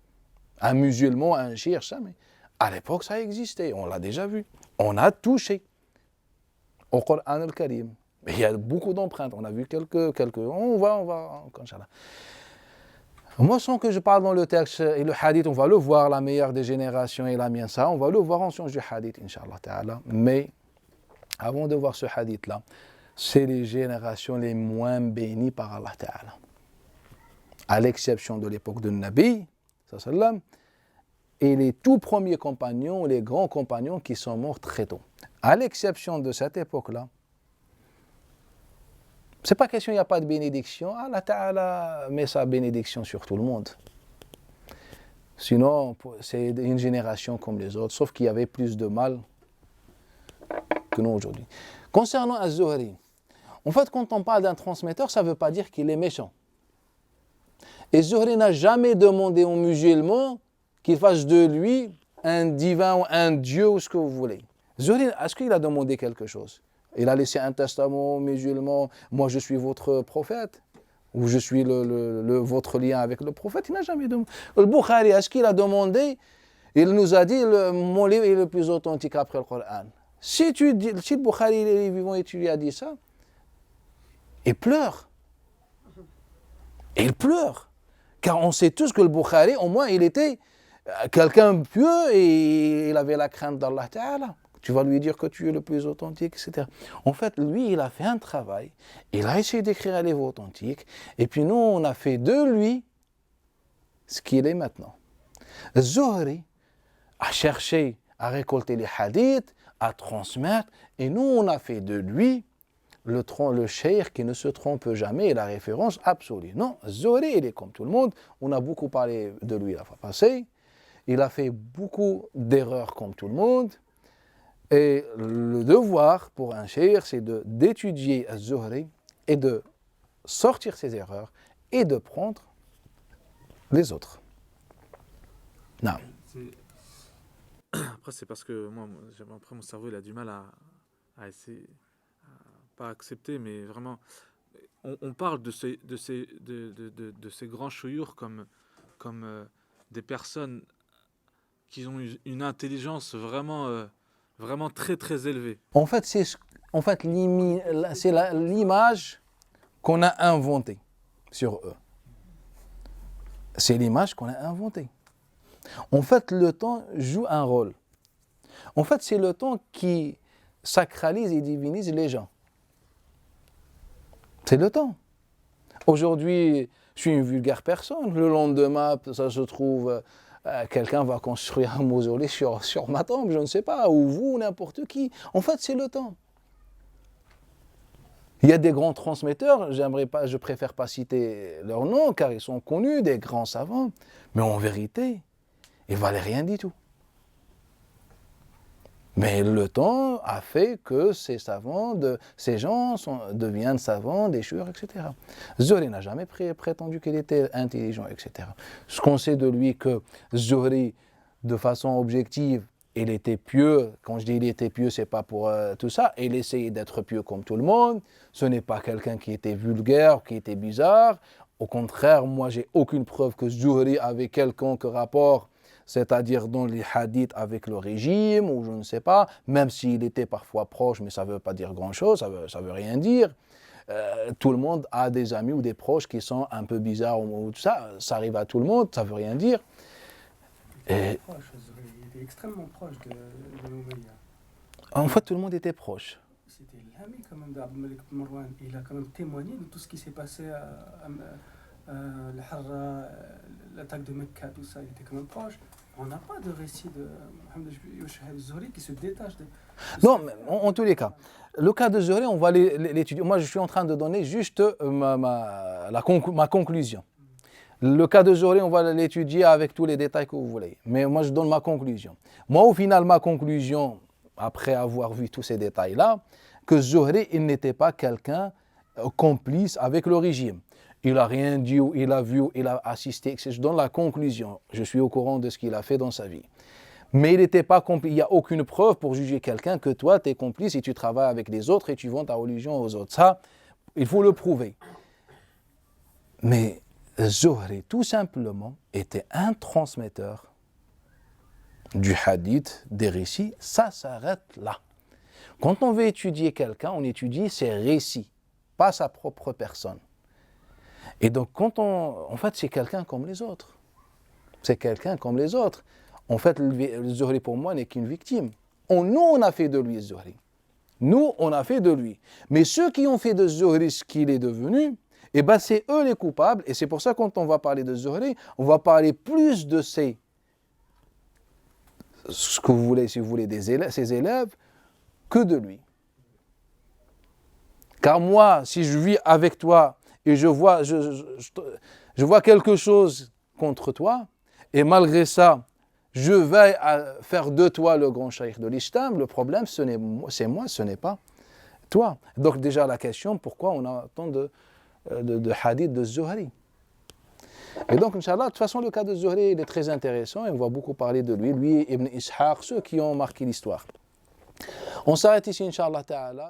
Un musulman, un cheikh, jamais. À l'époque, ça existait, on l'a déjà vu. On a touché au Coran al-Karim. Il y a beaucoup d'empreintes, on a vu quelques. On va, Inch'Allah. Moi, sans que je parle dans le texte et le hadith, on va le voir, la meilleure des générations et la mienne, ça, on va le voir en sciences du hadith, Inch'Allah ta'ala. Mais, avant de voir ce hadith-là, c'est les générations les moins bénies par Allah ta'ala. À l'exception de l'époque de Nabi, sallam, et les tout premiers compagnons, les grands compagnons qui sont morts très tôt. À l'exception de cette époque-là, c'est pas question, il n'y a pas de bénédiction. Allah Ta'ala met sa bénédiction sur tout le monde. Sinon, c'est une génération comme les autres, sauf qu'il y avait plus de mal que nous aujourd'hui. Concernant Az-Zuhri, en fait, quand on parle d'un transmetteur, ça ne veut pas dire qu'il est méchant. Et Zuhri n'a jamais demandé aux musulmans qu'il fasse de lui un divin ou un dieu ou ce que vous voulez. Zuhri, est-ce qu'il a demandé quelque chose? Il a laissé un testament musulman, moi je suis votre prophète, ou je suis votre lien avec le prophète, il n'a jamais demandé. Le Bukhari, est-ce qu'il a demandé? Il nous a dit, mon livre est le plus authentique après le Coran. Si le Bukhari est vivant et tu lui as dit ça, il pleure. Il pleure. Car on sait tous que le Bukhari, au moins, il était quelqu'un pieux et il avait la crainte d'Allah Ta'ala. Tu vas lui dire que tu es le plus authentique, etc. En fait, lui, il a fait un travail. Il a essayé d'écrire un livre authentique. Et puis nous, on a fait de lui ce qu'il est maintenant. Zuhri a cherché à récolter les hadiths, à transmettre. Et nous, on a fait de lui le cheikh qui ne se trompe jamais et la référence absolue. Non, Zuhri, il est comme tout le monde. On a beaucoup parlé de lui la fois passée. Il a fait beaucoup d'erreurs comme tout le monde. Et le devoir pour un cheikh, c'est d'étudier Zuhri et de sortir ses erreurs et de prendre les autres. Non. Après, c'est parce que moi, après, mon cerveau, il a du mal à essayer, pas accepter, mais vraiment, on parle de ces grands chouyours comme des personnes qui ont une intelligence vraiment très très élevée. En fait, c'est l'image qu'on a inventée sur eux. C'est l'image qu'on a inventée. En fait, le temps joue un rôle. En fait, c'est le temps qui sacralise et divinise les gens. C'est le temps. Aujourd'hui, je suis une vulgaire personne. Le lendemain, ça se trouve, quelqu'un va construire un mausolée sur ma tombe, je ne sais pas, ou vous, n'importe qui. En fait, c'est le temps. Il y a des grands transmetteurs, je préfère pas citer leurs noms, car ils sont connus, des grands savants, mais en vérité, ils ne valaient rien du tout. Mais le temps a fait que ces gens deviennent savants, des choueurs, etc. Zuhri n'a jamais prétendu qu'il était intelligent, etc. Ce qu'on sait de lui, que Zuhri, de façon objective, il était pieux. Quand je dis il était pieux, c'est pas pour tout ça. Il essayait d'être pieux comme tout le monde. Ce n'est pas quelqu'un qui était vulgaire, qui était bizarre. Au contraire, moi, j'ai aucune preuve que Zuhri avait quelconque rapport, c'est-à-dire dans les hadiths avec le régime, ou je ne sais pas, même s'il était parfois proche, mais ça ne veut pas dire grand-chose, ça veut rien dire. Tout le monde a des amis ou des proches qui sont un peu bizarres, ou tout ça, ça arrive à tout le monde, ça ne veut rien dire. Il était extrêmement proche de l'Umayya. En fait, tout le monde était proche. C'était l'ami quand même d'Abdelmalik Marwan. Il a quand même témoigné de tout ce qui s'est passé à le Harra, l'attaque de Mecca, tout ça. Il était quand même proche. On n'a pas de récit de Mohamed Youshahab Zuhri qui se détache de non, mais en tous les cas, le cas de Zuhri, on va l'étudier. Moi, je suis en train de donner juste ma conclusion. Le cas de Zuhri, on va l'étudier avec tous les détails que vous voulez. Mais moi, je donne ma conclusion. Moi, au final, ma conclusion, après avoir vu tous ces détails-là, que Zuhri, il n'était pas quelqu'un complice avec le régime. Il n'a rien dit, il a vu, il a assisté. Je donne la conclusion. Je suis au courant de ce qu'il a fait dans sa vie. Mais il n'était pas complice. Il n'y a aucune preuve pour juger quelqu'un que toi, tu es complice et tu travailles avec les autres et tu vends ta religion aux autres. Ça, il faut le prouver. Mais Zuhri, tout simplement, était un transmetteur du hadith, des récits. Ça s'arrête là. Quand on veut étudier quelqu'un, on étudie ses récits, pas sa propre personne. Et donc, en fait, c'est quelqu'un comme les autres. C'est quelqu'un comme les autres. En fait, le Zuhri, pour moi, n'est qu'une victime. Nous, on a fait de lui Zuhri. Nous, on a fait de lui. Mais ceux qui ont fait de Zuhri ce qu'il est devenu, eh ben, c'est eux les coupables. Et c'est pour ça, quand on va parler de Zuhri, on va parler plus de ce que vous voulez, si vous voulez, ses élèves, que de lui. Car moi, si je vis avec toi et je vois quelque chose contre toi, et malgré ça, je vais faire de toi le grand cheikh de l'islam, le problème, c'est moi, ce n'est pas toi. Donc déjà la question, pourquoi on a tant de hadiths de Zuhri? Et donc, Inch'Allah, de toute façon, le cas de Zuhri, il est très intéressant et on va beaucoup parler de lui, Ibn Ishaq, ceux qui ont marqué l'histoire. On s'arrête ici, Inch'Allah Ta'ala.